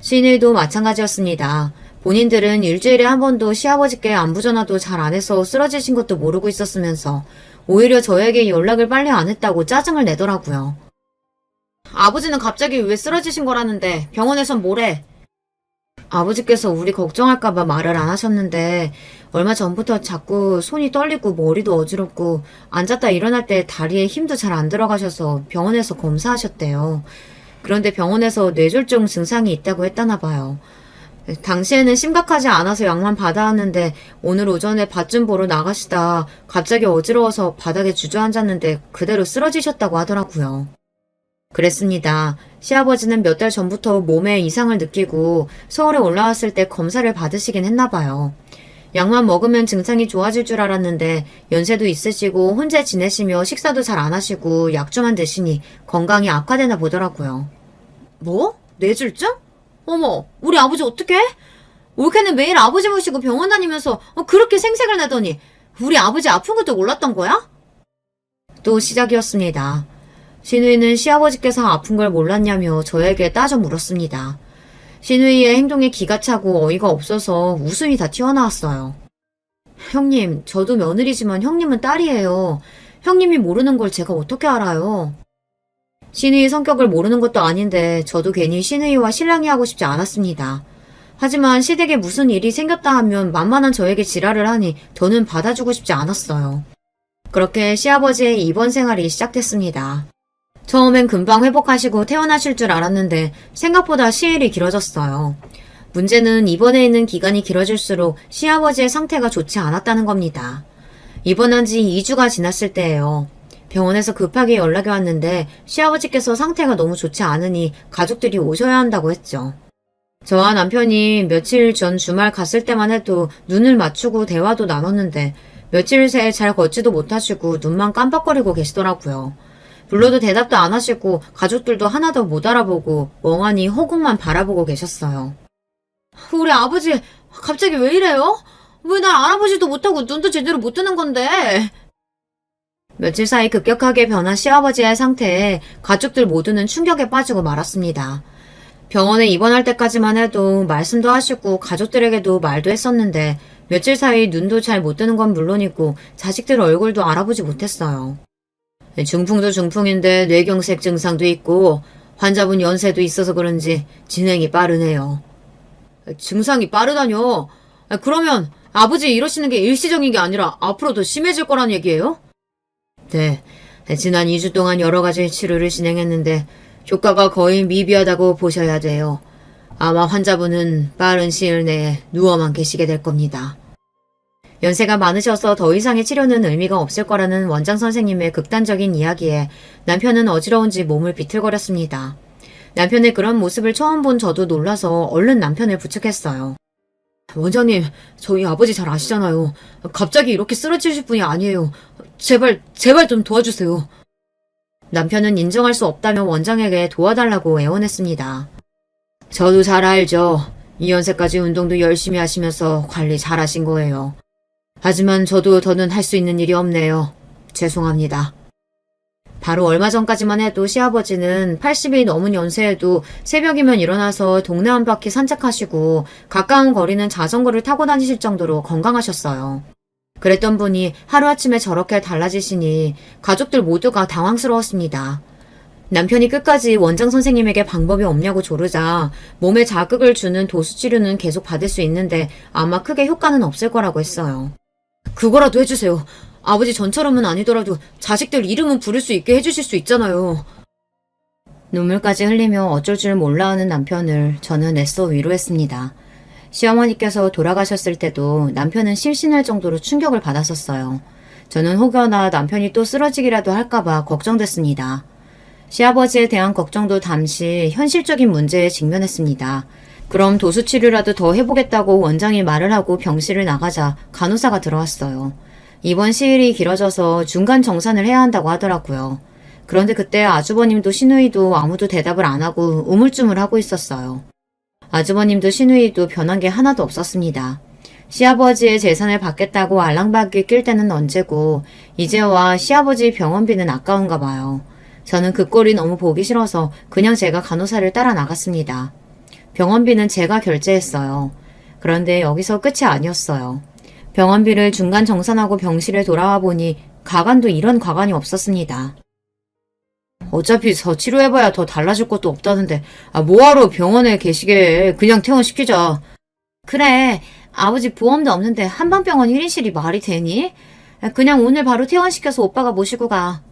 시누이도 마찬가지였습니다. 본인들은 일주일에 한 번도 시아버지께 안부 전화도 잘 안 해서 쓰러지신 것도 모르고 있었으면서 오히려 저에게 연락을 빨리 안 했다고 짜증을 내더라고요. 아버지는 갑자기 왜 쓰러지신 거라는데 병원에선 뭐래? 아버지께서 우리 걱정할까봐 말을 안 하셨는데 얼마 전부터 자꾸 손이 떨리고 머리도 어지럽고 앉았다 일어날 때 다리에 힘도 잘 안 들어가셔서 병원에서 검사하셨대요. 그런데 병원에서 뇌졸중 증상이 있다고 했다나 봐요. 당시에는 심각하지 않아서 약만 받아왔는데 오늘 오전에 밭 좀 보러 나가시다 갑자기 어지러워서 바닥에 주저앉았는데 그대로 쓰러지셨다고 하더라고요. 그랬습니다. 시아버지는 몇 달 전부터 몸에 이상을 느끼고 서울에 올라왔을 때 검사를 받으시긴 했나 봐요. 약만 먹으면 증상이 좋아질 줄 알았는데 연세도 있으시고 혼자 지내시며 식사도 잘 안 하시고 약주만 드시니 건강이 악화되나 보더라고요. 뭐? 뇌졸중? 어머, 우리 아버지 어떡해? 올케는 매일 아버지 모시고 병원 다니면서 그렇게 생색을 내더니 우리 아버지 아픈 것도 몰랐던 거야? 또 시작이었습니다. 시누이는 시아버지께서 아픈 걸 몰랐냐며 저에게 따져 물었습니다. 시누이의 행동에 기가 차고 어이가 없어서 웃음이 다 튀어나왔어요. 형님, 저도 며느리지만 형님은 딸이에요. 형님이 모르는 걸 제가 어떻게 알아요? 시누이 성격을 모르는 것도 아닌데 저도 괜히 시누이와 실랑이 하고 싶지 않았습니다. 하지만 시댁에 무슨 일이 생겼다 하면 만만한 저에게 지랄을 하니 더는 받아주고 싶지 않았어요. 그렇게 시아버지의 입원 생활이 시작됐습니다. 처음엔 금방 회복하시고 퇴원하실 줄 알았는데 생각보다 시일이 길어졌어요. 문제는 입원해 있는 기간이 길어질수록 시아버지의 상태가 좋지 않았다는 겁니다. 입원한 지 2주가 지났을 때예요. 병원에서 급하게 연락이 왔는데 시아버지께서 상태가 너무 좋지 않으니 가족들이 오셔야 한다고 했죠. 저와 남편이 며칠 전 주말 갔을 때만 해도 눈을 맞추고 대화도 나눴는데 며칠 새 잘 걷지도 못하시고 눈만 깜빡거리고 계시더라고요. 불러도 대답도 안 하시고 가족들도 하나도 못 알아보고 멍하니 허공만 바라보고 계셨어요. 우리 아버지 갑자기 왜 이래요? 왜 날 알아보지도 못하고 눈도 제대로 못 뜨는 건데? 며칠 사이 급격하게 변한 시아버지의 상태에 가족들 모두는 충격에 빠지고 말았습니다. 병원에 입원할 때까지만 해도 말씀도 하시고 가족들에게도 말도 했었는데 며칠 사이 눈도 잘 못 뜨는 건 물론이고 자식들 얼굴도 알아보지 못했어요. 중풍도 중풍인데 뇌경색 증상도 있고 환자분 연세도 있어서 그런지 진행이 빠르네요. 증상이 빠르다뇨? 그러면 아버지 이러시는 게 일시적인 게 아니라 앞으로 더 심해질 거란 얘기예요? 네, 지난 2주 동안 여러 가지 치료를 진행했는데 효과가 거의 미비하다고 보셔야 돼요. 아마 환자분은 빠른 시일 내에 누워만 계시게 될 겁니다. 연세가 많으셔서 더 이상의 치료는 의미가 없을 거라는 원장 선생님의 극단적인 이야기에 남편은 어지러운지 몸을 비틀거렸습니다. 남편의 그런 모습을 처음 본 저도 놀라서 얼른 남편을 부축했어요. 원장님, 저희 아버지 잘 아시잖아요. 갑자기 이렇게 쓰러지실 분이 아니에요. 제발 좀 도와주세요. 남편은 인정할 수 없다며 원장에게 도와달라고 애원했습니다. 저도 잘 알죠. 이 연세까지 운동도 열심히 하시면서 관리 잘 하신 거예요. 하지만 저도 더는 할 수 있는 일이 없네요. 죄송합니다. 바로 얼마 전까지만 해도 시아버지는 80이 넘은 연세에도 새벽이면 일어나서 동네 한 바퀴 산책하시고 가까운 거리는 자전거를 타고 다니실 정도로 건강하셨어요. 그랬던 분이 하루아침에 저렇게 달라지시니 가족들 모두가 당황스러웠습니다. 남편이 끝까지 원장 선생님에게 방법이 없냐고 조르자 몸에 자극을 주는 도수치료는 계속 받을 수 있는데 아마 크게 효과는 없을 거라고 했어요. 그거라도 해주세요. 아버지 전처럼은 아니더라도 자식들 이름은 부를 수 있게 해주실 수 있잖아요. 눈물까지 흘리며 어쩔 줄 몰라 하는 남편을 저는 애써 위로했습니다. 시어머니께서 돌아가셨을 때도 남편은 실신할 정도로 충격을 받았었어요. 저는 혹여나 남편이 또 쓰러지기라도 할까봐 걱정됐습니다. 시아버지에 대한 걱정도 잠시 현실적인 문제에 직면했습니다. 그럼 도수치료라도 더 해보겠다고 원장이 말을 하고 병실을 나가자 간호사가 들어왔어요. 입원 시일이 길어져서 중간 정산을 해야 한다고 하더라고요. 그런데 그때 아주버님도 시누이도 아무도 대답을 안 하고 우물쭈물하고 있었어요. 아주버님도 시누이도 변한 게 하나도 없었습니다. 시아버지의 재산을 받겠다고 알랑방귀 낄 때는 언제고 이제와 시아버지 병원비는 아까운가 봐요. 저는 그 꼴이 너무 보기 싫어서 그냥 제가 간호사를 따라 나갔습니다. 병원비는 제가 결제했어요. 그런데 여기서 끝이 아니었어요. 병원비를 중간 정산하고 병실에 돌아와 보니 가관도 이런 과관이 없었습니다. 어차피 더 치료해봐야 더 달라질 것도 없다는데 뭐하러 병원에 계시게 그냥 퇴원시키자. 그래, 아버지 보험도 없는데 한방병원 1인실이 말이 되니? 그냥 오늘 바로 퇴원시켜서 오빠가 모시고 가.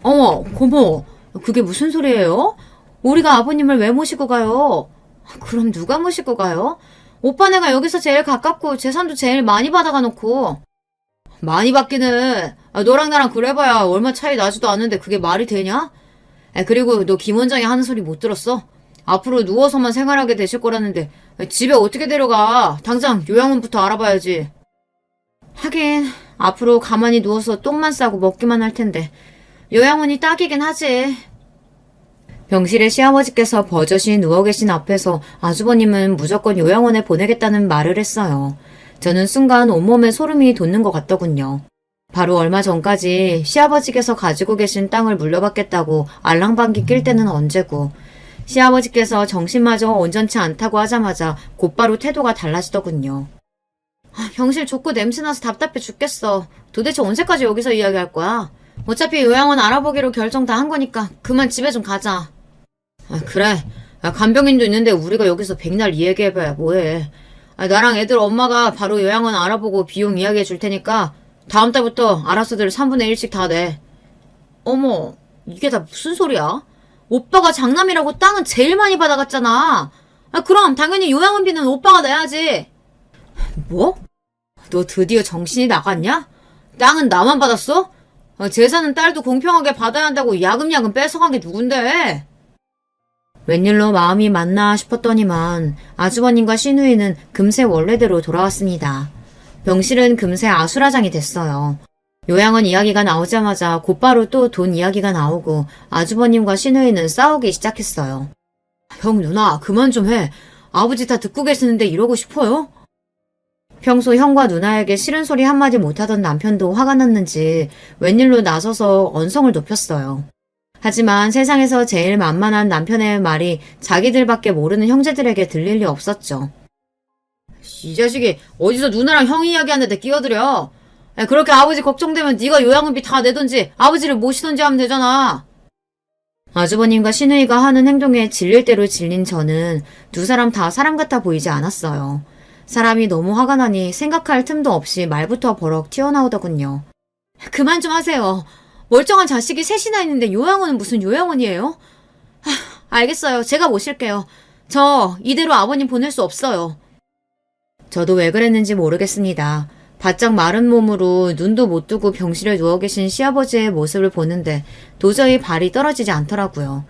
어머, 고모, 그게 무슨 소리예요? 우리가 아버님을 왜 모시고 가요? 그럼 누가 모시고 가요? 오빠네가 여기서 제일 가깝고 재산도 제일 많이 받아가 놓고. 많이 받기는 너랑 나랑 그래봐야 얼마 차이 나지도 않는데 그게 말이 되냐? 그리고 너 김 원장이 하는 소리 못 들었어? 앞으로 누워서만 생활하게 되실 거라는데 집에 어떻게 데려가? 당장 요양원부터 알아봐야지. 하긴 앞으로 가만히 누워서 똥만 싸고 먹기만 할 텐데 요양원이 딱이긴 하지. 병실에 시아버지께서 버젓이 누워 계신 앞에서 아주버님은 무조건 요양원에 보내겠다는 말을 했어요. 저는 순간 온몸에 소름이 돋는 것 같더군요. 바로 얼마 전까지 시아버지께서 가지고 계신 땅을 물려받겠다고 알랑방귀 낄 때는 언제고 시아버지께서 정신마저 온전치 않다고 하자마자 곧바로 태도가 달라지더군요. 병실 좁고 냄새나서 답답해 죽겠어. 도대체 언제까지 여기서 이야기할 거야? 어차피 요양원 알아보기로 결정 다 한 거니까 그만 집에 좀 가자. 그래. 간병인도 있는데 우리가 여기서 백날 이야기해봐야 뭐해. 나랑 애들 엄마가 바로 요양원 알아보고 비용 이야기해 줄 테니까 다음 달부터 알아서들 3분의 1씩 다 내. 어머, 이게 다 무슨 소리야? 오빠가 장남이라고 땅은 제일 많이 받아갔잖아. 그럼 당연히 요양원비는 오빠가 내야지. 뭐? 너 드디어 정신이 나갔냐? 땅은 나만 받았어? 재산은 딸도 공평하게 받아야 한다고 야금야금 뺏어간 게 누군데? 웬일로 마음이 맞나 싶었더니만 아주버님과 시누이는 금세 원래대로 돌아왔습니다. 병실은 금세 아수라장이 됐어요. 요양원 이야기가 나오자마자 곧바로 또 돈 이야기가 나오고 아주버님과 시누이는 싸우기 시작했어요. 형 누나 그만 좀 해. 아버지 다 듣고 계시는데 이러고 싶어요? 평소 형과 누나에게 싫은 소리 한마디 못하던 남편도 화가 났는지 웬일로 나서서 언성을 높였어요. 하지만 세상에서 제일 만만한 남편의 말이 자기들밖에 모르는 형제들에게 들릴 리 없었죠. 이 자식이 어디서 누나랑 형 이야기하는데 끼어들여. 그렇게 아버지 걱정되면 네가 요양원비 다 내던지 아버지를 모시던지 하면 되잖아. 아주버님과 시누이가 하는 행동에 질릴 대로 질린 저는 두 사람 다 사람 같아 보이지 않았어요. 사람이 너무 화가 나니 생각할 틈도 없이 말부터 버럭 튀어나오더군요. 그만 좀 하세요. 멀쩡한 자식이 셋이나 있는데 요양원은 무슨 요양원이에요? 알겠어요. 제가 모실게요. 저 이대로 아버님 보낼 수 없어요. 저도 왜 그랬는지 모르겠습니다. 바짝 마른 몸으로 눈도 못 뜨고 병실에 누워 계신 시아버지의 모습을 보는데 도저히 발이 떨어지지 않더라고요.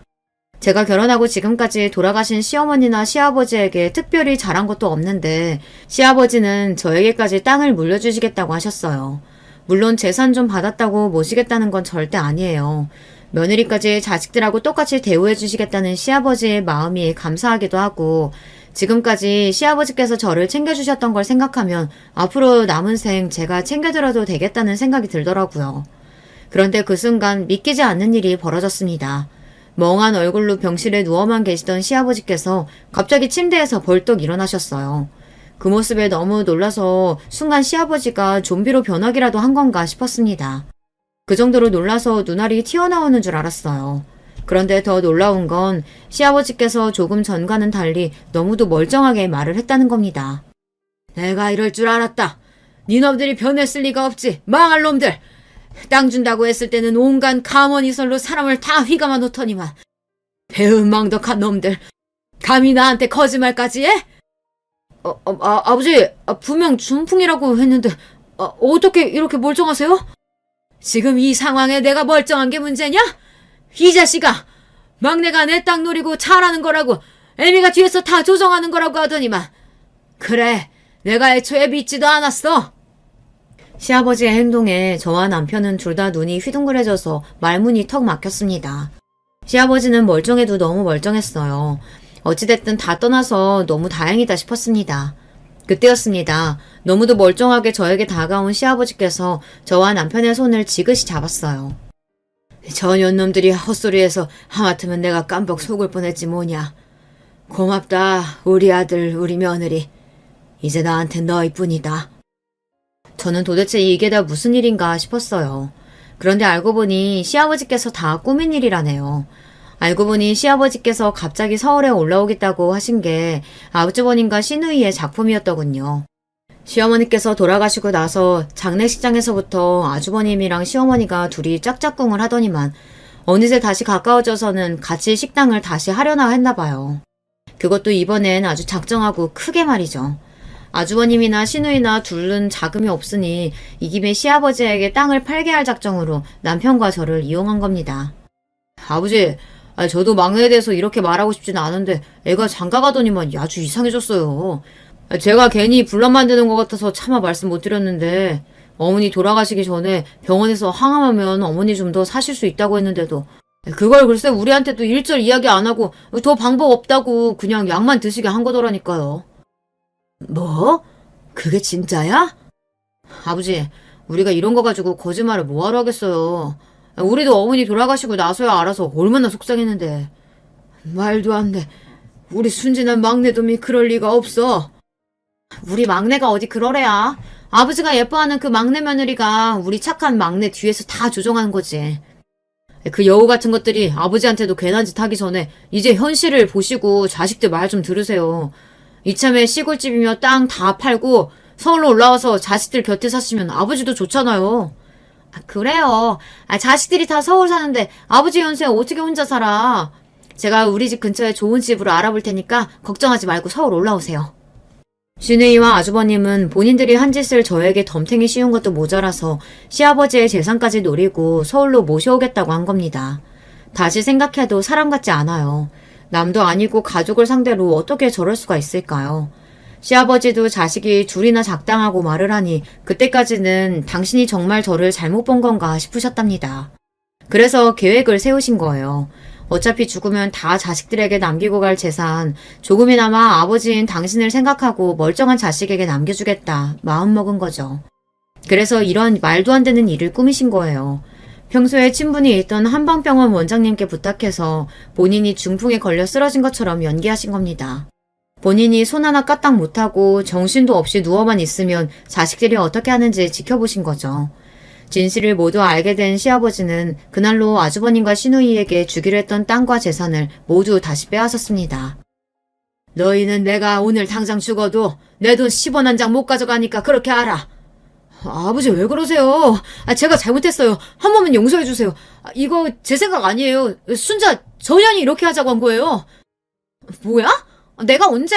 제가 결혼하고 지금까지 돌아가신 시어머니나 시아버지에게 특별히 잘한 것도 없는데 시아버지는 저에게까지 땅을 물려주시겠다고 하셨어요. 물론 재산 좀 받았다고 모시겠다는 건 절대 아니에요. 며느리까지 자식들하고 똑같이 대우해 주시겠다는 시아버지의 마음이 감사하기도 하고 지금까지 시아버지께서 저를 챙겨주셨던 걸 생각하면 앞으로 남은 생 제가 챙겨드려도 되겠다는 생각이 들더라고요. 그런데 그 순간 믿기지 않는 일이 벌어졌습니다. 멍한 얼굴로 병실에 누워만 계시던 시아버지께서 갑자기 침대에서 벌떡 일어나셨어요. 그 모습에 너무 놀라서 순간 시아버지가 좀비로 변하기라도 한 건가 싶었습니다. 그 정도로 놀라서 눈알이 튀어나오는 줄 알았어요. 그런데 더 놀라운 건 시아버지께서 조금 전과는 달리 너무도 멀쩡하게 말을 했다는 겁니다. 내가 이럴 줄 알았다. 니놈들이 변했을 리가 없지. 망할 놈들. 땅 준다고 했을 때는 온갖 가머니설로 사람을 다 휘감아 놓더니만 배은망덕한 놈들. 감히 나한테 거짓말까지 해? 아버지, 분명 준풍이라고 했는데 어떻게 이렇게 멀쩡하세요? 지금 이 상황에 내가 멀쩡한 게 문제냐? 이 자식아! 막내가 내 땅 노리고 잘하는 거라고 애미가 뒤에서 다 조정하는 거라고 하더니만 그래, 내가 애초에 믿지도 않았어. 시아버지의 행동에 저와 남편은 둘 다 눈이 휘둥그레져서 말문이 턱 막혔습니다. 시아버지는 멀쩡해도 너무 멀쩡했어요. 어찌됐든 다 떠나서 너무 다행이다 싶었습니다. 그때였습니다. 너무도 멀쩡하게 저에게 다가온 시아버지께서 저와 남편의 손을 지그시 잡았어요. 저 년놈들이 헛소리해서 하마터면 내가 깜빡 속을 뻔했지 뭐냐. 고맙다 우리 아들 우리 며느리. 이제 나한텐 너희뿐이다. 저는 도대체 이게 다 무슨 일인가 싶었어요. 그런데 알고 보니 시아버지께서 다 꾸민 일이라네요. 알고 보니 시아버지께서 갑자기 서울에 올라오겠다고 하신 게 아주버님과 시누이의 작품이었더군요. 시어머니께서 돌아가시고 나서 장례식장에서부터 아주버님이랑 시어머니가 둘이 짝짝꿍을 하더니만 어느새 다시 가까워져서는 같이 식당을 다시 하려나 했나 봐요. 그것도 이번엔 아주 작정하고 크게 말이죠. 아주버님이나 시누이나 둘은 자금이 없으니 이 김에 시아버지에게 땅을 팔게 할 작정으로 남편과 저를 이용한 겁니다. 아버지, 저도 막내에 대해서 이렇게 말하고 싶진 않은데 애가 장가가더니만 아주 이상해졌어요. 제가 괜히 분란 만드는 것 같아서 차마 말씀 못 드렸는데 어머니 돌아가시기 전에 병원에서 항암하면 어머니 좀 더 사실 수 있다고 했는데도 그걸 글쎄 우리한테도 일절 이야기 안 하고 더 방법 없다고 그냥 약만 드시게 한 거더라니까요. 뭐? 그게 진짜야? 아버지, 우리가 이런 거 가지고 거짓말을 뭐하러 하겠어요. 우리도 어머니 돌아가시고 나서야 알아서 얼마나 속상했는데. 말도 안 돼. 우리 순진한 막내놈이 그럴 리가 없어. 우리 막내가 어디 그러래야. 아버지가 예뻐하는 그 막내 며느리가 우리 착한 막내 뒤에서 다 조종하는 거지. 그 여우 같은 것들이 아버지한테도 괜한 짓 하기 전에 이제 현실을 보시고 자식들 말 좀 들으세요. 이참에 시골집이며 땅 다 팔고 서울로 올라와서 자식들 곁에 사시면 아버지도 좋잖아요. 그래요. 자식들이 다 서울 사는데 아버지 연세에 어떻게 혼자 살아. 제가 우리 집 근처에 좋은 집으로 알아볼 테니까 걱정하지 말고 서울 올라오세요. 신우이와 아주버님은 본인들이 한 짓을 저에게 덤탱이 씌운 것도 모자라서 시아버지의 재산까지 노리고 서울로 모셔오겠다고 한 겁니다. 다시 생각해도 사람 같지 않아요. 남도 아니고 가족을 상대로 어떻게 저럴 수가 있을까요? 시아버지도 자식이 둘이나 작당하고 말을 하니 그때까지는 당신이 정말 저를 잘못 본 건가 싶으셨답니다. 그래서 계획을 세우신 거예요. 어차피 죽으면 다 자식들에게 남기고 갈 재산, 조금이나마 아버지인 당신을 생각하고 멀쩡한 자식에게 남겨주겠다 마음먹은 거죠. 그래서 이런 말도 안 되는 일을 꾸미신 거예요. 평소에 친분이 있던 한방병원 원장님께 부탁해서 본인이 중풍에 걸려 쓰러진 것처럼 연기하신 겁니다. 본인이 손 하나 까딱 못하고 정신도 없이 누워만 있으면 자식들이 어떻게 하는지 지켜보신 거죠. 진실을 모두 알게 된 시아버지는 그날로 아주버님과 시누이에게 주기로 했던 땅과 재산을 모두 다시 빼앗았습니다. 너희는 내가 오늘 당장 죽어도 내 돈 10원 한 장 못 가져가니까 그렇게 알아. 아버지 왜 그러세요? 제가 잘못했어요. 한 번만 용서해 주세요. 이거 제 생각 아니에요. 순자 전현이 이렇게 하자고 한 거예요. 뭐야? 내가 언제?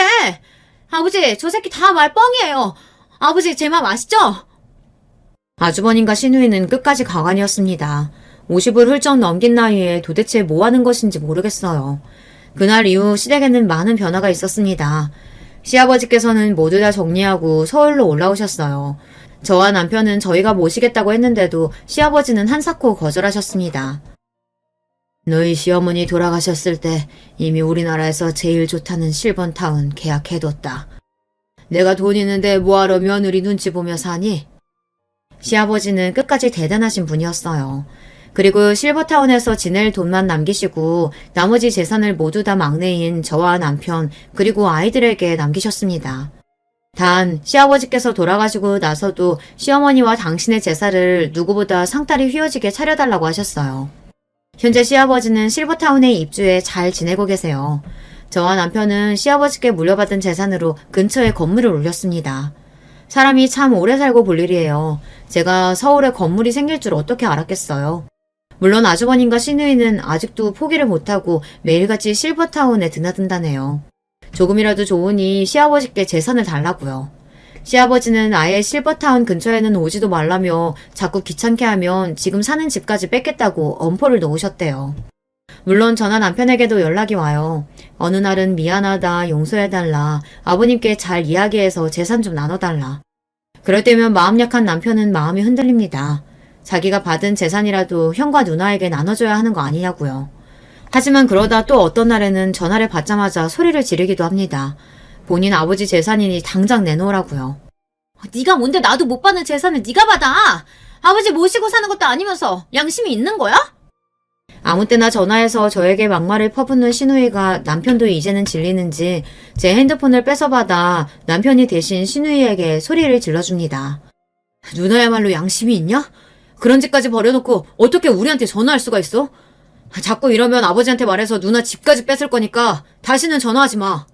아버지 저 새끼 다 말 뻥이에요. 아버지 제 맘 아시죠? 아주버님과 시누이는 끝까지 가관이었습니다. 50을 훌쩍 넘긴 나이에 도대체 뭐 하는 것인지 모르겠어요. 그날 이후 시댁에는 많은 변화가 있었습니다. 시아버지께서는 모두 다 정리하고 서울로 올라오셨어요. 저와 남편은 저희가 모시겠다고 했는데도 시아버지는 한사코 거절하셨습니다. 너희 시어머니 돌아가셨을 때 이미 우리나라에서 제일 좋다는 실버타운 계약해뒀다. 내가 돈 있는데 뭐하러 며느리 눈치 보며 사니? 시아버지는 끝까지 대단하신 분이었어요. 그리고 실버타운에서 지낼 돈만 남기시고 나머지 재산을 모두 다 막내인 저와 남편 그리고 아이들에게 남기셨습니다. 단 시아버지께서 돌아가시고 나서도 시어머니와 당신의 제사를 누구보다 상다리 휘어지게 차려달라고 하셨어요. 현재 시아버지는 실버타운에 입주해 잘 지내고 계세요. 저와 남편은 시아버지께 물려받은 재산으로 근처에 건물을 올렸습니다. 사람이 참 오래 살고 볼 일이에요. 제가 서울에 건물이 생길 줄 어떻게 알았겠어요. 물론 아주버님과 시누이는 아직도 포기를 못하고 매일같이 실버타운에 드나든다네요. 조금이라도 좋으니 시아버지께 재산을 달라고요. 시아버지는 아예 실버타운 근처에는 오지도 말라며 자꾸 귀찮게 하면 지금 사는 집까지 뺏겠다고 엄포를 놓으셨대요. 물론 저나 남편에게도 연락이 와요. 어느 날은 미안하다, 용서해달라, 아버님께 잘 이야기해서 재산 좀 나눠달라. 그럴 때면 마음 약한 남편은 마음이 흔들립니다. 자기가 받은 재산이라도 형과 누나에게 나눠줘야 하는 거 아니냐고요. 하지만 그러다 또 어떤 날에는 전화를 받자마자 소리를 지르기도 합니다. 본인 아버지 재산이니 당장 내놓으라고요. 네가 뭔데 나도 못 받는 재산을 네가 받아! 아버지 모시고 사는 것도 아니면서 양심이 있는 거야? 아무 때나 전화해서 저에게 막말을 퍼붓는 시누이가 남편도 이제는 질리는지 제 핸드폰을 뺏어받아 남편이 대신 시누이에게 소리를 질러줍니다. 누나야말로 양심이 있냐? 그런 짓까지 버려놓고 어떻게 우리한테 전화할 수가 있어? 자꾸 이러면 아버지한테 말해서 누나 집까지 뺏을 거니까 다시는 전화하지 마.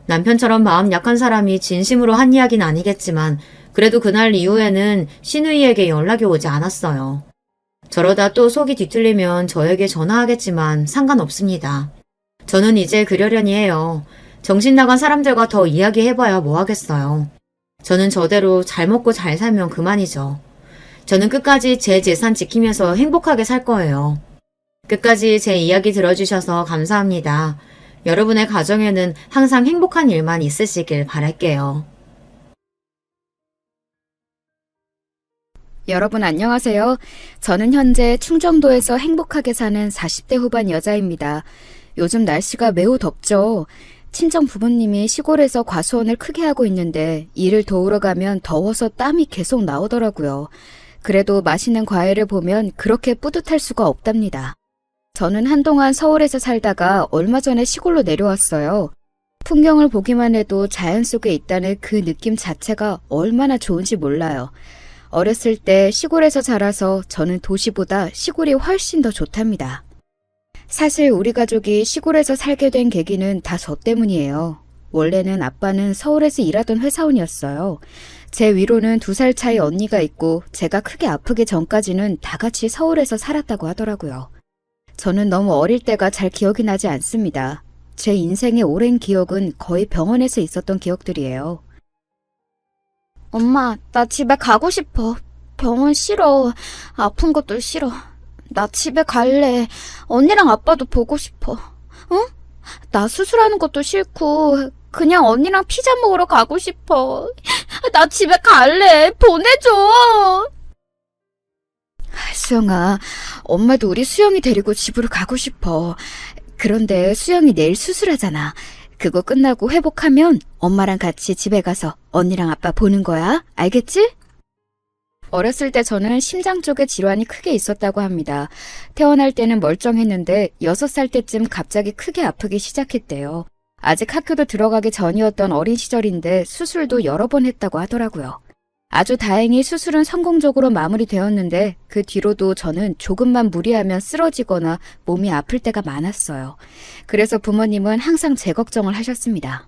남편처럼 마음 약한 사람이 진심으로 한 이야기는 아니겠지만 그래도 그날 이후에는 시누이에게 연락이 오지 않았어요. 저러다 또 속이 뒤틀리면 저에게 전화하겠지만 상관없습니다. 저는 이제 그러려니 해요. 정신 나간 사람들과 더 이야기해봐야 뭐 하겠어요. 저는 저대로 잘 먹고 잘 살면 그만이죠. 저는 끝까지 제 재산 지키면서 행복하게 살 거예요. 끝까지 제 이야기 들어주셔서 감사합니다. 여러분의 가정에는 항상 행복한 일만 있으시길 바랄게요.
여러분 안녕하세요. 저는 현재 충청도에서 행복하게 사는 40대 후반 여자입니다. 요즘 날씨가 매우 덥죠. 친정 부모님이 시골에서 과수원을 크게 하고 있는데 일을 도우러 가면 더워서 땀이 계속 나오더라고요. 그래도 맛있는 과일을 보면 그렇게 뿌듯할 수가 없답니다. 저는 한동안 서울에서 살다가 얼마 전에 시골로 내려왔어요. 풍경을 보기만 해도 자연 속에 있다는 그 느낌 자체가 얼마나 좋은지 몰라요. 어렸을 때 시골에서 자라서 저는 도시보다 시골이 훨씬 더 좋답니다. 사실 우리 가족이 시골에서 살게 된 계기는 다 저 때문이에요. 원래는 아빠는 서울에서 일하던 회사원이었어요. 제 위로는 2살 차이 언니가 있고 제가 크게 아프기 전까지는 다 같이 서울에서 살았다고 하더라고요. 저는 너무 어릴 때가 잘 기억이 나지 않습니다. 제 인생의 오랜 기억은 거의 병원에서 있었던 기억들이에요. 엄마, 나 집에 가고 싶어. 병원 싫어. 아픈 것도 싫어. 나 집에 갈래. 언니랑 아빠도 보고 싶어. 응? 나 수술하는 것도 싫고 그냥 언니랑 피자 먹으러 가고 싶어. 나 집에 갈래. 보내줘. 수영아, 엄마도 우리 수영이 데리고 집으로 가고 싶어. 그런데 수영이 내일 수술하잖아. 그거 끝나고 회복하면 엄마랑 같이 집에 가서 언니랑 아빠 보는 거야. 알겠지? 어렸을 때 저는 심장 쪽에 질환이 크게 있었다고 합니다. 태어날 때는 멀쩡했는데 6살 때쯤 갑자기 크게 아프기 시작했대요. 아직 학교도 들어가기 전이었던 어린 시절인데 수술도 여러 번 했다고 하더라고요. 아주 다행히 수술은 성공적으로 마무리되었는데 그 뒤로도 저는 조금만 무리하면 쓰러지거나 몸이 아플 때가 많았어요. 그래서 부모님은 항상 제 걱정을 하셨습니다.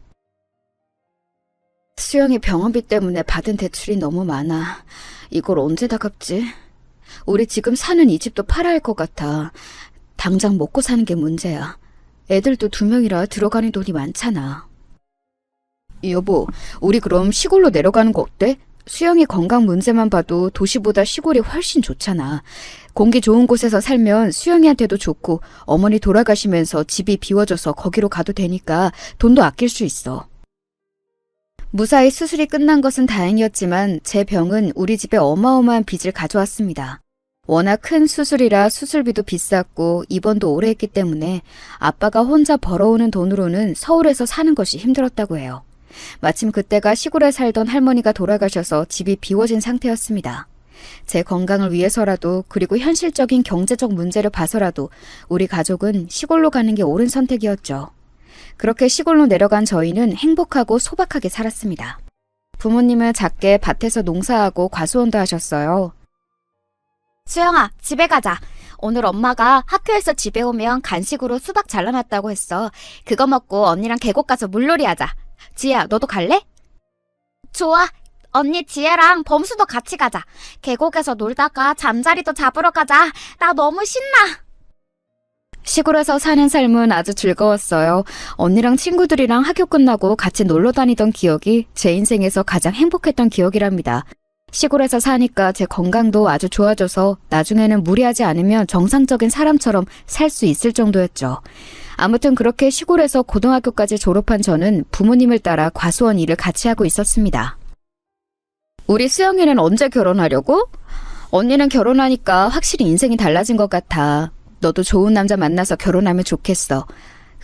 수영이 병원비 때문에 받은 대출이 너무 많아. 이걸 언제 다 갚지? 우리 지금 사는 이 집도 팔아야 할 것 같아. 당장 먹고 사는 게 문제야. 애들도 2명이라 들어가는 돈이 많잖아. 여보, 우리 그럼 시골로 내려가는 거 어때? 수영이 건강 문제만 봐도 도시보다 시골이 훨씬 좋잖아. 공기 좋은 곳에서 살면 수영이한테도 좋고 어머니 돌아가시면서 집이 비워져서 거기로 가도 되니까 돈도 아낄 수 있어. 무사히 수술이 끝난 것은 다행이었지만 제 병은 우리 집에 어마어마한 빚을 가져왔습니다. 워낙 큰 수술이라 수술비도 비쌌고 입원도 오래 했기 때문에 아빠가 혼자 벌어오는 돈으로는 서울에서 사는 것이 힘들었다고 해요. 마침 그때가 시골에 살던 할머니가 돌아가셔서 집이 비워진 상태였습니다. 제 건강을 위해서라도 그리고 현실적인 경제적 문제를 봐서라도 우리 가족은 시골로 가는 게 옳은 선택이었죠. 그렇게 시골로 내려간 저희는 행복하고 소박하게 살았습니다. 부모님은 작게 밭에서 농사하고 과수원도 하셨어요. 수영아, 집에 가자. 오늘 엄마가 학교에서 집에 오면 간식으로 수박 잘라놨다고 했어. 그거 먹고 언니랑 계곡 가서 물놀이 하자. 지혜야, 너도 갈래? 좋아. 언니 지혜랑 범수도 같이 가자. 계곡에서 놀다가 잠자리도 잡으러 가자. 나 너무 신나. 시골에서 사는 삶은 아주 즐거웠어요. 언니랑 친구들이랑 학교 끝나고 같이 놀러 다니던 기억이 제 인생에서 가장 행복했던 기억이랍니다. 시골에서 사니까 제 건강도 아주 좋아져서 나중에는 무리하지 않으면 정상적인 사람처럼 살 수 있을 정도였죠. 아무튼 그렇게 시골에서 고등학교까지 졸업한 저는 부모님을 따라 과수원 일을 같이 하고 있었습니다. 우리 수영이는 언제 결혼하려고? 언니는 결혼하니까 확실히 인생이 달라진 것 같아. 너도 좋은 남자 만나서 결혼하면 좋겠어.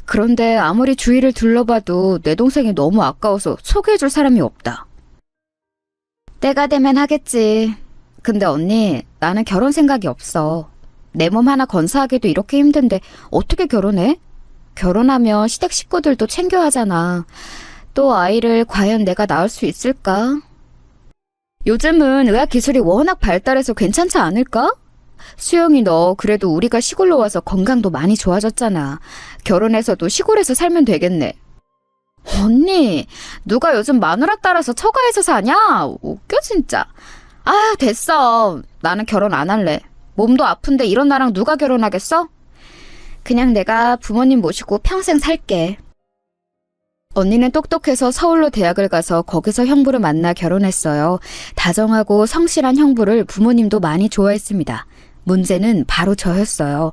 그런데 아무리 주위를 둘러봐도 내 동생이 너무 아까워서 소개해줄 사람이 없다. 때가 되면 하겠지. 근데 언니, 나는 결혼 생각이 없어. 내 몸 하나 건사하기도 이렇게 힘든데 어떻게 결혼해? 결혼하면 시댁 식구들도 챙겨야 하잖아. 또 아이를 과연 내가 낳을 수 있을까? 요즘은 의학기술이 워낙 발달해서 괜찮지 않을까? 수영이 너 그래도 우리가 시골로 와서 건강도 많이 좋아졌잖아. 결혼해서도 시골에서 살면 되겠네. 언니, 누가 요즘 마누라 따라서 처가에서 사냐? 웃겨 진짜. 아유, 됐어. 나는 결혼 안 할래. 몸도 아픈데 이런 나랑 누가 결혼하겠어? 그냥 내가 부모님 모시고 평생 살게. 언니는 똑똑해서 서울로 대학을 가서 거기서 형부를 만나 결혼했어요. 다정하고 성실한 형부를 부모님도 많이 좋아했습니다. 문제는 바로 저였어요.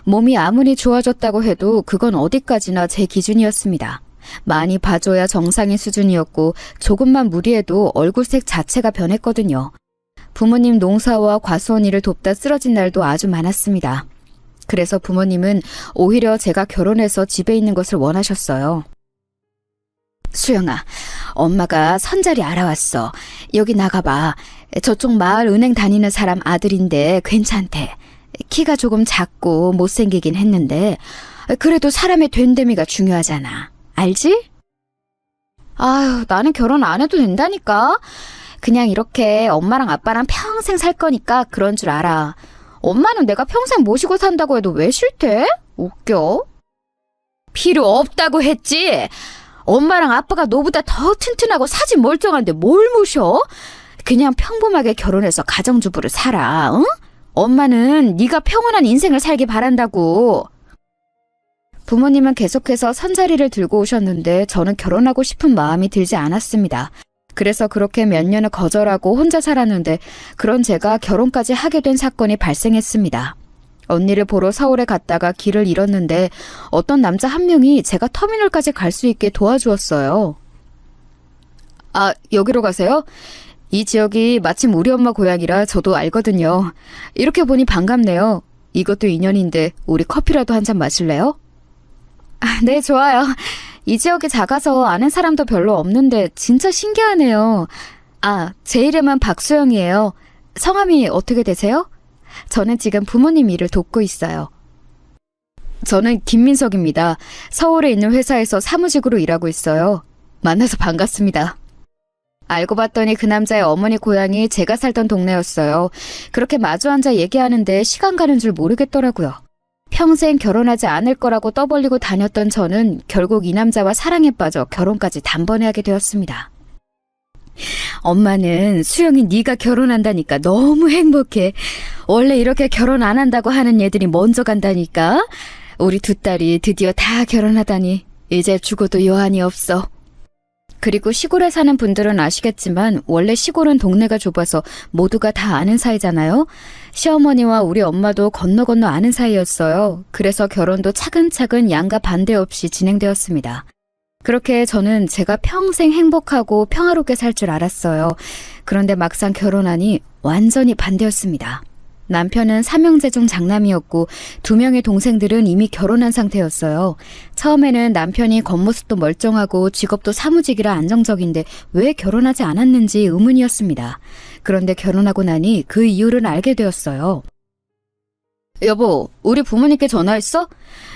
몸이 아무리 좋아졌다고 해도 그건 어디까지나 제 기준이었습니다. 많이 봐줘야 정상인 수준이었고 조금만 무리해도 얼굴색 자체가 변했거든요. 부모님 농사와 과수원 일을 돕다 쓰러진 날도 아주 많았습니다. 그래서 부모님은 오히려 제가 결혼해서 집에 있는 것을 원하셨어요. 수영아, 엄마가 선자리 알아왔어. 여기 나가봐. 저쪽 마을 은행 다니는 사람 아들인데 괜찮대. 키가 조금 작고 못생기긴 했는데 그래도 사람의 된데미가 중요하잖아. 알지? 아유, 나는 결혼 안 해도 된다니까. 그냥 이렇게 엄마랑 아빠랑 평생 살 거니까 그런 줄 알아. 엄마는 내가 평생 모시고 산다고 해도 왜 싫대? 웃겨. 필요 없다고 했지. 엄마랑 아빠가 너보다 더 튼튼하고 사진 멀쩡한데 뭘 모셔? 그냥 평범하게 결혼해서 가정주부를 살아, 응? 엄마는 네가 평온한 인생을 살기 바란다고. 부모님은 계속해서 선자리를 들고 오셨는데 저는 결혼하고 싶은 마음이 들지 않았습니다. 그래서 그렇게 몇 년을 거절하고 혼자 살았는데 그런 제가 결혼까지 하게 된 사건이 발생했습니다. 언니를 보러 서울에 갔다가 길을 잃었는데 어떤 남자 한 명이 제가 터미널까지 갈 수 있게 도와주었어요. 아, 여기로 가세요? 이 지역이 마침 우리 엄마 고향이라 저도 알거든요. 이렇게 보니 반갑네요. 이것도 인연인데 우리 커피라도 한 잔 마실래요? 아, 네, 좋아요. 이 지역이 작아서 아는 사람도 별로 없는데 진짜 신기하네요. 아, 제 이름은 박수영이에요. 성함이 어떻게 되세요? 저는 지금 부모님 일을 돕고 있어요. 저는 김민석입니다. 서울에 있는 회사에서 사무직으로 일하고 있어요. 만나서 반갑습니다. 알고 봤더니 그 남자의 어머니 고향이 제가 살던 동네였어요. 그렇게 마주 앉아 얘기하는데 시간 가는 줄 모르겠더라고요. 평생 결혼하지 않을 거라고 떠벌리고 다녔던 저는 결국 이 남자와 사랑에 빠져 결혼까지 단번에 하게 되었습니다. 엄마는 수영이 네가 결혼한다니까 너무 행복해. 원래 이렇게 결혼 안 한다고 하는 애들이 먼저 간다니까. 우리 두 딸이 드디어 다 결혼하다니 이제 죽어도 여한이 없어. 그리고 시골에 사는 분들은 아시겠지만 원래 시골은 동네가 좁아서 모두가 다 아는 사이잖아요. 시어머니와 우리 엄마도 건너 아는 사이였어요. 그래서 결혼도 차근차근 양가 반대 없이 진행되었습니다. 그렇게 저는 제가 평생 행복하고 평화롭게 살 줄 알았어요. 그런데 막상 결혼하니 완전히 반대였습니다. 남편은 삼형제 중 장남이었고 2명의 동생들은 이미 결혼한 상태였어요. 처음에는 남편이 겉모습도 멀쩡하고 직업도 사무직이라 안정적인데 왜 결혼하지 않았는지 의문이었습니다. 그런데 결혼하고 나니 그 이유를 알게 되었어요. 여보, 우리 부모님께 전화했어?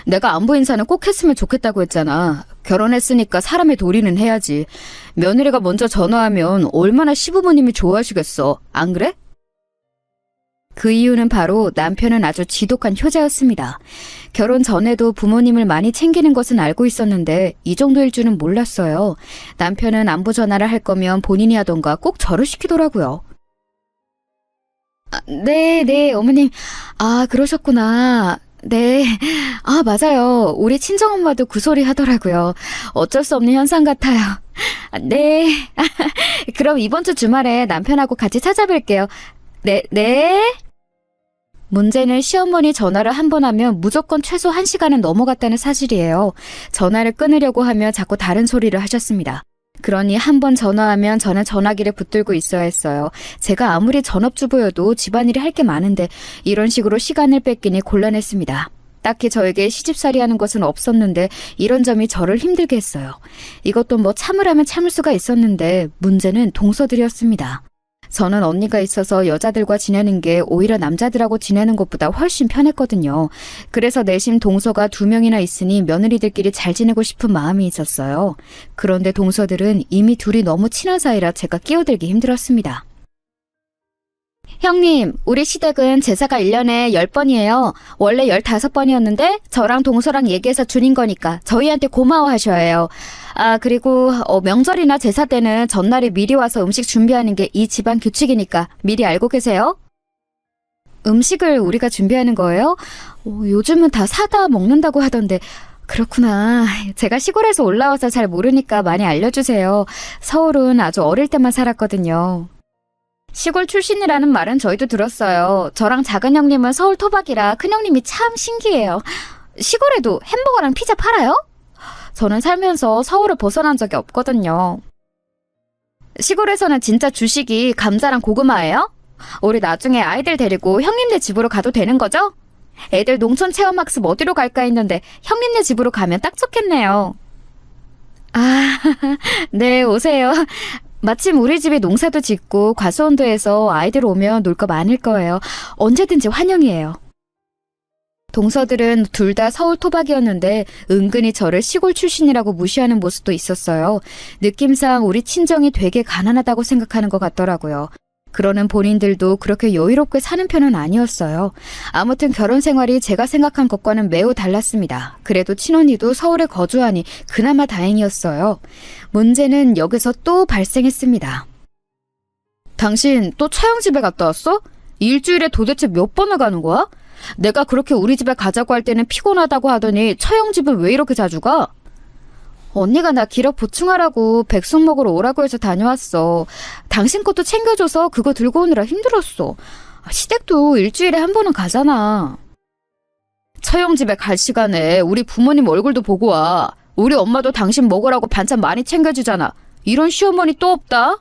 내가 안부 인사는 꼭 했으면 좋겠다고 했잖아. 결혼했으니까 사람의 도리는 해야지. 며느리가 먼저 전화하면 얼마나 시부모님이 좋아하시겠어. 안 그래? 그 이유는 바로 남편은 아주 지독한 효자였습니다. 결혼 전에도 부모님을 많이 챙기는 것은 알고 있었는데 이 정도일 줄은 몰랐어요. 남편은 안부 전화를 할 거면 본인이 하던가 꼭 저를 시키더라고요. 아, 네, 어머님. 아, 그러셨구나. 네. 아, 맞아요. 우리 친정엄마도 그 소리 하더라고요. 어쩔 수 없는 현상 같아요. 아, 네. 그럼 이번 주 주말에 남편하고 같이 찾아뵐게요. 네. 문제는 시어머니 전화를 한 번 하면 무조건 최소 1시간은 넘어갔다는 사실이에요. 전화를 끊으려고 하면 자꾸 다른 소리를 하셨습니다. 그러니 한 번 전화하면 저는 전화기를 붙들고 있어야 했어요. 제가 아무리 전업주부여도 집안일이 할 게 많은데 이런 식으로 시간을 뺏기니 곤란했습니다. 딱히 저에게 시집살이 하는 것은 없었는데 이런 점이 저를 힘들게 했어요. 이것도 뭐 참으라면 참을 수가 있었는데 문제는 동서들이었습니다. 저는 언니가 있어서 여자들과 지내는 게 오히려 남자들하고 지내는 것보다 훨씬 편했거든요. 그래서 내심 동서가 2명이나 있으니 며느리들끼리 잘 지내고 싶은 마음이 있었어요. 그런데 동서들은 이미 둘이 너무 친한 사이라 제가 끼어들기 힘들었습니다. 형님, 우리 시댁은 제사가 1년에 10번이에요. 원래 15번이었는데 저랑 동서랑 얘기해서 줄인 거니까 저희한테 고마워하셔야 해요. 아, 그리고 명절이나 제사 때는 전날에 미리 와서 음식 준비하는 게 이 집안 규칙이니까 미리 알고 계세요? 음식을 우리가 준비하는 거예요? 요즘은 다 사다 먹는다고 하던데. 그렇구나. 제가 시골에서 올라와서 잘 모르니까 많이 알려주세요. 서울은 아주 어릴 때만 살았거든요. 시골 출신이라는 말은 저희도 들었어요. 저랑 작은 형님은 서울 토박이라 큰 형님이 참 신기해요. 시골에도 햄버거랑 피자 팔아요? 저는 살면서 서울을 벗어난 적이 없거든요. 시골에서는 진짜 주식이 감자랑 고구마예요? 우리 나중에 아이들 데리고 형님네 집으로 가도 되는 거죠? 애들 농촌 체험학습 어디로 갈까 했는데 형님네 집으로 가면 딱 좋겠네요. 아, 네, 오세요. 마침 우리 집이 농사도 짓고 과수원도 해서 아이들 오면 놀 거 많을 거예요. 언제든지 환영이에요. 동서들은 둘 다 서울 토박이었는데 은근히 저를 시골 출신이라고 무시하는 모습도 있었어요. 느낌상 우리 친정이 되게 가난하다고 생각하는 것 같더라고요. 그러는 본인들도 그렇게 여유롭게 사는 편은 아니었어요. 아무튼 결혼 생활이 제가 생각한 것과는 매우 달랐습니다. 그래도 친언니도 서울에 거주하니 그나마 다행이었어요. 문제는 여기서 또 발생했습니다. 당신 또 처형 집에 갔다 왔어? 일주일에 도대체 몇 번을 가는 거야? 내가 그렇게 우리 집에 가자고 할 때는 피곤하다고 하더니 처형 집은 왜 이렇게 자주 가? 언니가 나 기력 보충하라고 백숙 먹으러 오라고 해서 다녀왔어. 당신 것도 챙겨줘서 그거 들고 오느라 힘들었어. 시댁도 일주일에 한 번은 가잖아. 처형 집에 갈 시간에 우리 부모님 얼굴도 보고 와. 우리 엄마도 당신 먹으라고 반찬 많이 챙겨주잖아. 이런 시어머니 또 없다?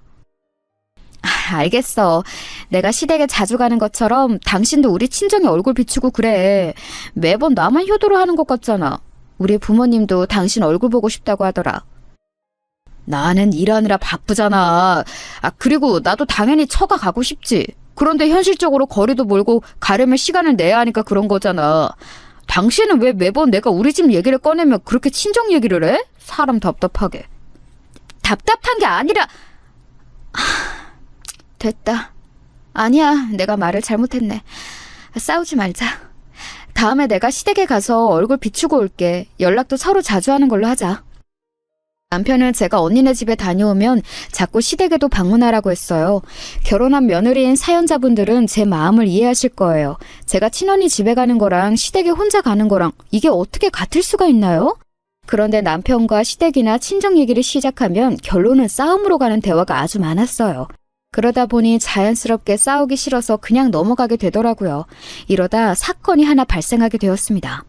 알겠어. 내가 시댁에 자주 가는 것처럼 당신도 우리 친정에 얼굴 비추고 그래. 매번 나만 효도를 하는 것 같잖아. 우리 부모님도 당신 얼굴 보고 싶다고 하더라. 나는 일하느라 바쁘잖아. 그리고 나도 당연히 처가 가고 싶지. 그런데 현실적으로 거리도 멀고 가려면 시간을 내야 하니까 그런 거잖아. 당신은 왜 매번 내가 우리 집 얘기를 꺼내면 그렇게 친정 얘기를 해? 사람 답답하게. 답답한 게 아니라... 됐다. 아니야, 내가 말을 잘못했네. 싸우지 말자. 다음에 내가 시댁에 가서 얼굴 비추고 올게. 연락도 서로 자주 하는 걸로 하자. 남편은 제가 언니네 집에 다녀오면 자꾸 시댁에도 방문하라고 했어요. 결혼한 며느리인 사연자분들은 제 마음을 이해하실 거예요. 제가 친언니 집에 가는 거랑 시댁에 혼자 가는 거랑 이게 어떻게 같을 수가 있나요? 그런데 남편과 시댁이나 친정 얘기를 시작하면 결론은 싸움으로 가는 대화가 아주 많았어요. 그러다 보니 자연스럽게 싸우기 싫어서 그냥 넘어가게 되더라고요. 이러다 사건이 하나 발생하게 되었습니다.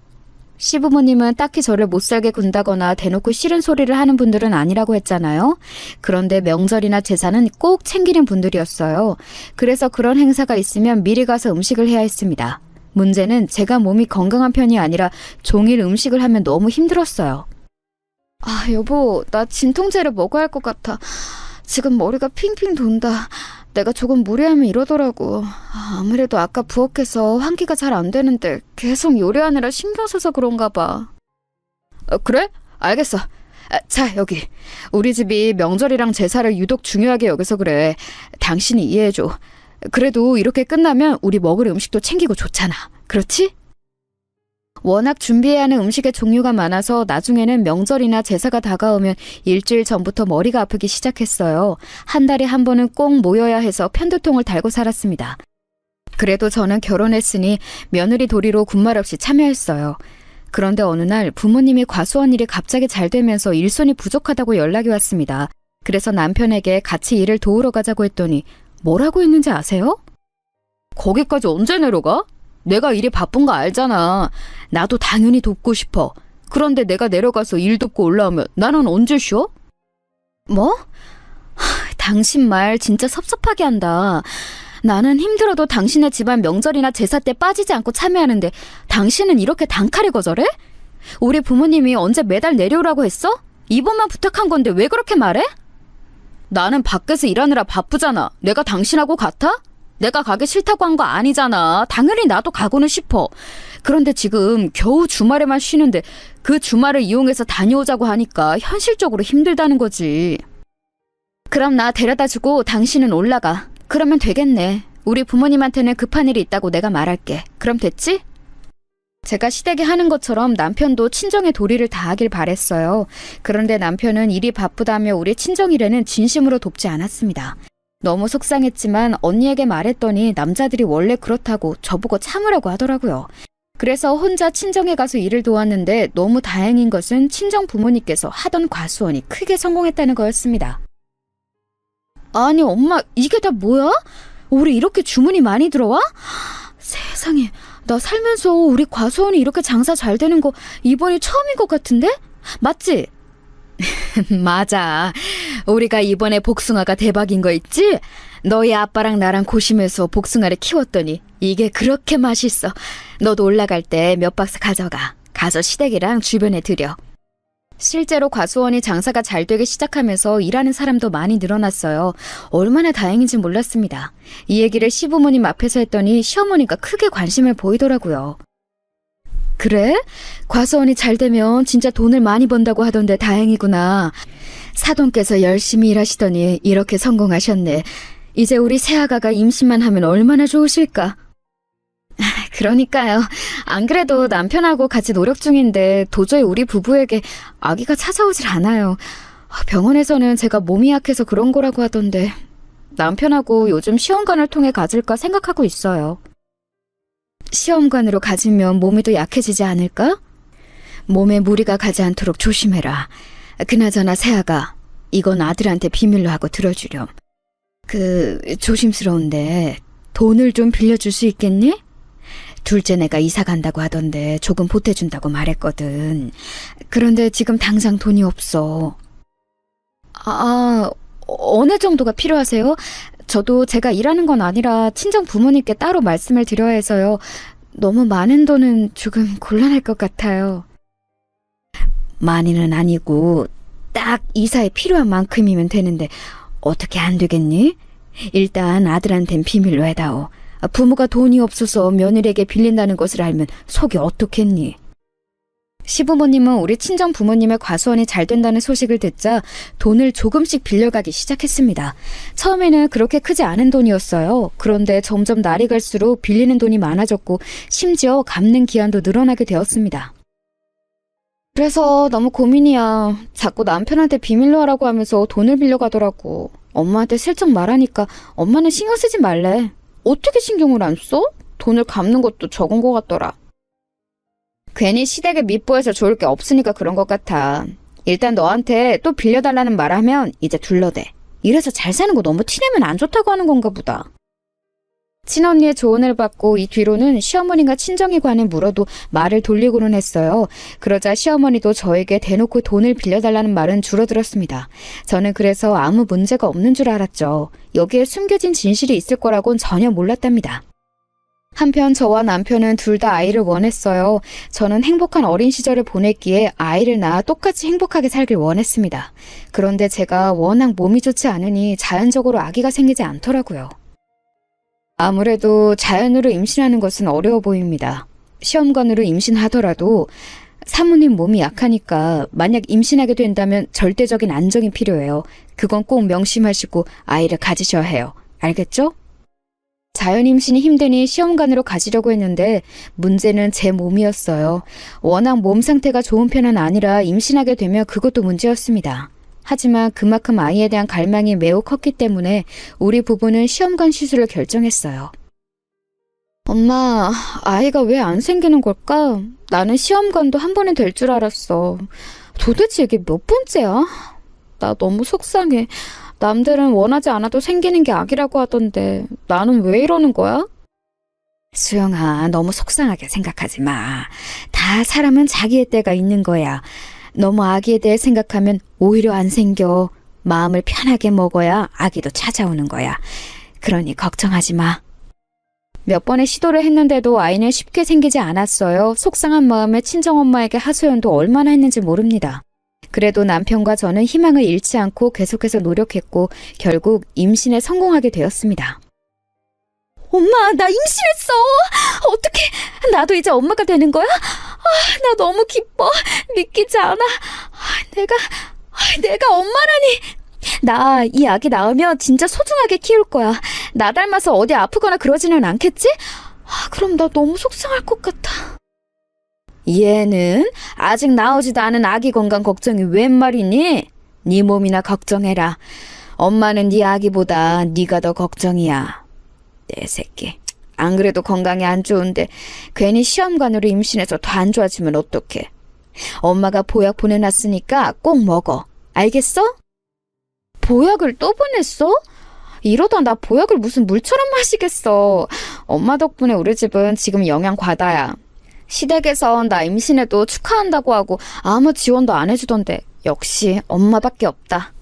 시부모님은 딱히 저를 못살게 군다거나 대놓고 싫은 소리를 하는 분들은 아니라고 했잖아요. 그런데 명절이나 제사는 꼭 챙기는 분들이었어요. 그래서 그런 행사가 있으면 미리 가서 음식을 해야 했습니다. 문제는 제가 몸이 건강한 편이 아니라 종일 음식을 하면 너무 힘들었어요. 여보, 나 진통제를 먹어야 할 것 같아. 지금 머리가 핑핑 돈다. 내가 조금 무리하면 이러더라고. 아무래도 아까 부엌에서 환기가 잘 안 되는데 계속 요리하느라 신경 써서 그런가 봐. 그래? 알겠어. 자, 여기. 우리 집이 명절이랑 제사를 유독 중요하게 여겨서 그래. 당신이 이해해줘. 그래도 이렇게 끝나면 우리 먹을 음식도 챙기고 좋잖아. 그렇지? 워낙 준비해야 하는 음식의 종류가 많아서 나중에는 명절이나 제사가 다가오면 일주일 전부터 머리가 아프기 시작했어요. 한 달에 한 번은 꼭 모여야 해서 편두통을 달고 살았습니다. 그래도 저는 결혼했으니 며느리 도리로 군말 없이 참여했어요. 그런데 어느 날 부모님이 과수원 일이 갑자기 잘 되면서 일손이 부족하다고 연락이 왔습니다. 그래서 남편에게 같이 일을 도우러 가자고 했더니 뭐라고 했는지 아세요? 거기까지 언제 내려가? 내가 일이 바쁜 거 알잖아. 나도 당연히 돕고 싶어. 그런데 내가 내려가서 일 돕고 올라오면 나는 언제 쉬어? 뭐? 당신 말 진짜 섭섭하게 한다. 나는 힘들어도 당신의 집안 명절이나 제사 때 빠지지 않고 참여하는데 당신은 이렇게 단칼에 거절해? 우리 부모님이 언제 매달 내려오라고 했어? 이번만 부탁한 건데 왜 그렇게 말해? 나는 밖에서 일하느라 바쁘잖아. 내가 당신하고 같아? 내가 가기 싫다고 한 거 아니잖아. 당연히 나도 가고는 싶어. 그런데 지금 겨우 주말에만 쉬는데 그 주말을 이용해서 다녀오자고 하니까 현실적으로 힘들다는 거지. 그럼 나 데려다주고 당신은 올라가. 그러면 되겠네. 우리 부모님한테는 급한 일이 있다고 내가 말할게. 그럼 됐지? 제가 시댁에 하는 것처럼 남편도 친정의 도리를 다하길 바랬어요. 그런데 남편은 일이 바쁘다며 우리 친정 일에는 진심으로 돕지 않았습니다. 너무 속상했지만 언니에게 말했더니 남자들이 원래 그렇다고 저보고 참으라고 하더라고요. 그래서 혼자 친정에 가서 일을 도왔는데 너무 다행인 것은 친정 부모님께서 하던 과수원이 크게 성공했다는 거였습니다. 아니 엄마, 이게 다 뭐야? 우리 이렇게 주문이 많이 들어와? 세상에, 나 살면서 우리 과수원이 이렇게 장사 잘 되는 거 이번이 처음인 것 같은데? 맞지? 맞아. 우리가 이번에 복숭아가 대박인 거 있지? 너희 아빠랑 나랑 고심해서 복숭아를 키웠더니 이게 그렇게 맛있어. 너도 올라갈 때 몇 박스 가져가. 가서 시댁이랑 주변에 드려. 실제로 과수원이 장사가 잘 되기 시작하면서 일하는 사람도 많이 늘어났어요. 얼마나 다행인지 몰랐습니다. 이 얘기를 시부모님 앞에서 했더니 시어머니가 크게 관심을 보이더라고요. 그래? 과수원이 잘 되면 진짜 돈을 많이 번다고 하던데 다행이구나. 사돈께서 열심히 일하시더니 이렇게 성공하셨네. 이제 우리 새아가가 임신만 하면 얼마나 좋으실까? 그러니까요. 안 그래도 남편하고 같이 노력 중인데 도저히 우리 부부에게 아기가 찾아오질 않아요. 병원에서는 제가 몸이 약해서 그런 거라고 하던데 남편하고 요즘 시험관을 통해 가질까 생각하고 있어요. 시험관으로 가지면 몸이 더 약해지지 않을까? 몸에 무리가 가지 않도록 조심해라. 그나저나 새아가, 이건 아들한테 비밀로 하고 들어주렴. 조심스러운데 돈을 좀 빌려줄 수 있겠니? 둘째 내가 이사 간다고 하던데 조금 보태준다고 말했거든. 그런데 지금 당장 돈이 없어. 어느 정도가 필요하세요? 저도 제가 일하는 건 아니라 친정 부모님께 따로 말씀을 드려야 해서요. 너무 많은 돈은 조금 곤란할 것 같아요. 많이는 아니고 딱 이사에 필요한 만큼이면 되는데 어떻게 안 되겠니? 일단 아들한텐 비밀로 해다오. 부모가 돈이 없어서 며느리에게 빌린다는 것을 알면 속이 어떻겠니? 시부모님은 우리 친정 부모님의 과수원이 잘 된다는 소식을 듣자 돈을 조금씩 빌려가기 시작했습니다. 처음에는 그렇게 크지 않은 돈이었어요. 그런데 점점 날이 갈수록 빌리는 돈이 많아졌고 심지어 갚는 기한도 늘어나게 되었습니다. 그래서 너무 고민이야. 자꾸 남편한테 비밀로 하라고 하면서 돈을 빌려가더라고. 엄마한테 슬쩍 말하니까 엄마는 신경 쓰지 말래. 어떻게 신경을 안 써? 돈을 갚는 것도 적은 것 같더라. 괜히 시댁에 밉보여서 좋을 게 없으니까 그런 것 같아. 일단 너한테 또 빌려달라는 말 하면 이제 둘러대. 이래서 잘 사는 거 너무 티내면 안 좋다고 하는 건가 보다. 친언니의 조언을 받고 이 뒤로는 시어머니가 친정에 관해 물어도 말을 돌리고는 했어요. 그러자 시어머니도 저에게 대놓고 돈을 빌려달라는 말은 줄어들었습니다. 저는 그래서 아무 문제가 없는 줄 알았죠. 여기에 숨겨진 진실이 있을 거라고는 전혀 몰랐답니다. 한편 저와 남편은 둘 다 아이를 원했어요. 저는 행복한 어린 시절을 보냈기에 아이를 낳아 똑같이 행복하게 살길 원했습니다. 그런데 제가 워낙 몸이 좋지 않으니 자연적으로 아기가 생기지 않더라고요. 아무래도 자연으로 임신하는 것은 어려워 보입니다. 시험관으로 임신하더라도 사모님 몸이 약하니까 만약 임신하게 된다면 절대적인 안정이 필요해요. 그건 꼭 명심하시고 아이를 가지셔야 해요. 알겠죠? 자연 임신이 힘드니 시험관으로 가지려고 했는데 문제는 제 몸이었어요. 워낙 몸 상태가 좋은 편은 아니라 임신하게 되면 그것도 문제였습니다. 하지만 그만큼 아이에 대한 갈망이 매우 컸기 때문에 우리 부부는 시험관 시술을 결정했어요. 엄마, 아이가 왜 안 생기는 걸까? 나는 시험관도 한 번에 될 줄 알았어. 도대체 이게 몇 번째야? 나 너무 속상해. 남들은 원하지 않아도 생기는 게 악이라고 하던데 나는 왜 이러는 거야? 수영아, 너무 속상하게 생각하지 마. 다 사람은 자기의 때가 있는 거야. 너무 아기에 대해 생각하면 오히려 안 생겨. 마음을 편하게 먹어야 아기도 찾아오는 거야. 그러니 걱정하지 마. 몇 번의 시도를 했는데도 아이는 쉽게 생기지 않았어요. 속상한 마음에 친정엄마에게 하소연도 얼마나 했는지 모릅니다. 그래도 남편과 저는 희망을 잃지 않고 계속해서 노력했고 결국 임신에 성공하게 되었습니다. 엄마, 나 임신했어! 어떡해! 나도 이제 엄마가 되는 거야? 나 너무 기뻐. 믿기지 않아. 내가 엄마라니. 나 이 아기 낳으면 진짜 소중하게 키울 거야. 나 닮아서 어디 아프거나 그러지는 않겠지? 그럼 나 너무 속상할 것 같아. 얘는 아직 나오지도 않은 아기 건강 걱정이 웬 말이니? 네 몸이나 걱정해라. 엄마는 네 아기보다 네가 더 걱정이야. 내 새끼. 안 그래도 건강이 안 좋은데 괜히 시험관으로 임신해서 더 안 좋아지면 어떡해. 엄마가 보약 보내놨으니까 꼭 먹어. 알겠어? 보약을 또 보냈어? 이러다 나 보약을 무슨 물처럼 마시겠어. 엄마 덕분에 우리 집은 지금 영양 과다야. 시댁에선 나 임신해도 축하한다고 하고 아무 지원도 안 해주던데 역시 엄마밖에 없다.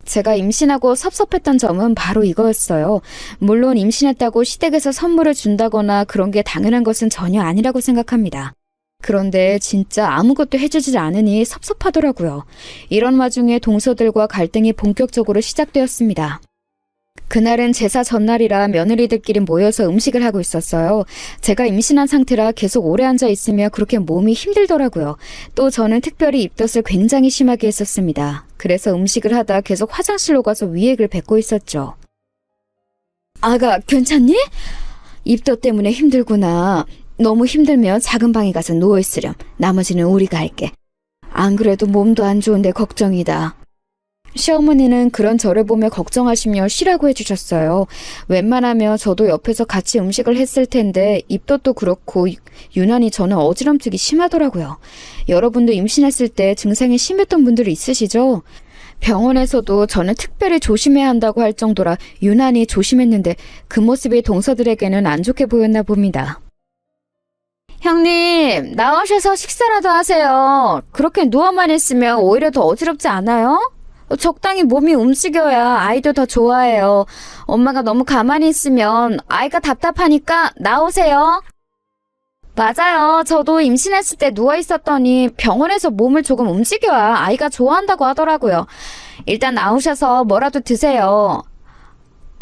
제가 임신하고 섭섭했던 점은 바로 이거였어요. 물론 임신했다고 시댁에서 선물을 준다거나 그런 게 당연한 것은 전혀 아니라고 생각합니다. 그런데 진짜 아무것도 해주지 않으니 섭섭하더라고요. 이런 와중에 동서들과 갈등이 본격적으로 시작되었습니다. 그날은 제사 전날이라 며느리들끼리 모여서 음식을 하고 있었어요. 제가 임신한 상태라 계속 오래 앉아 있으며 그렇게 몸이 힘들더라고요. 또 저는 특별히 입덧을 굉장히 심하게 했었습니다. 그래서 음식을 하다 계속 화장실로 가서 위액을 뱉고 있었죠. 아가, 괜찮니? 입덧 때문에 힘들구나. 너무 힘들면 작은 방에 가서 누워있으렴. 나머지는 우리가 할게. 안 그래도 몸도 안 좋은데 걱정이다. 시어머니는 그런 저를 보며 걱정하시며 쉬라고 해주셨어요. 웬만하면 저도 옆에서 같이 음식을 했을 텐데 입덧도 그렇고 유난히 저는 어지럼증이 심하더라고요. 여러분도 임신했을 때 증상이 심했던 분들이 있으시죠? 병원에서도 저는 특별히 조심해야 한다고 할 정도라 유난히 조심했는데 그 모습이 동서들에게는 안 좋게 보였나 봅니다. 형님, 나오셔서 식사라도 하세요. 그렇게 누워만 있으면 오히려 더 어지럽지 않아요? 적당히 몸이 움직여야 아이도 더 좋아해요. 엄마가 너무 가만히 있으면 아이가 답답하니까 나오세요. 맞아요. 저도 임신했을 때 누워 있었더니 병원에서 몸을 조금 움직여야 아이가 좋아한다고 하더라고요. 일단 나오셔서 뭐라도 드세요.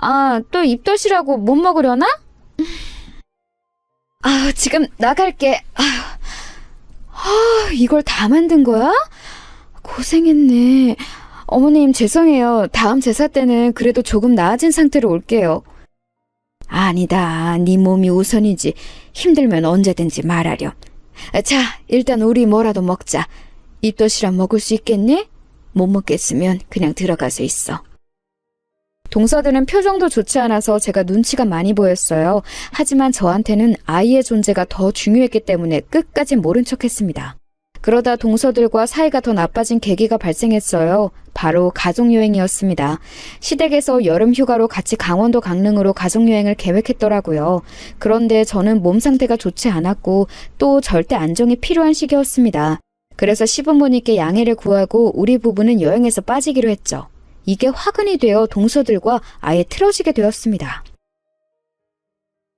아, 또 입덧이라고 못 먹으려나? 아, 지금 나갈게. 이걸 다 만든 거야? 고생했네. 어머님 죄송해요. 다음 제사 때는 그래도 조금 나아진 상태로 올게요. 아니다. 네 몸이 우선이지. 힘들면 언제든지 말하렴. 자, 일단 우리 뭐라도 먹자. 입덧이라 먹을 수 있겠니? 못 먹겠으면 그냥 들어가서 있어. 동서들은 표정도 좋지 않아서 제가 눈치가 많이 보였어요. 하지만 저한테는 아이의 존재가 더 중요했기 때문에 끝까지 모른 척했습니다. 그러다 동서들과 사이가 더 나빠진 계기가 발생했어요. 바로 가족여행이었습니다. 시댁에서 여름 휴가로 같이 강원도 강릉으로 가족여행을 계획했더라고요. 그런데 저는 몸 상태가 좋지 않았고 또 절대 안정이 필요한 시기였습니다. 그래서 시부모님께 양해를 구하고 우리 부부는 여행에서 빠지기로 했죠. 이게 화근이 되어 동서들과 아예 틀어지게 되었습니다.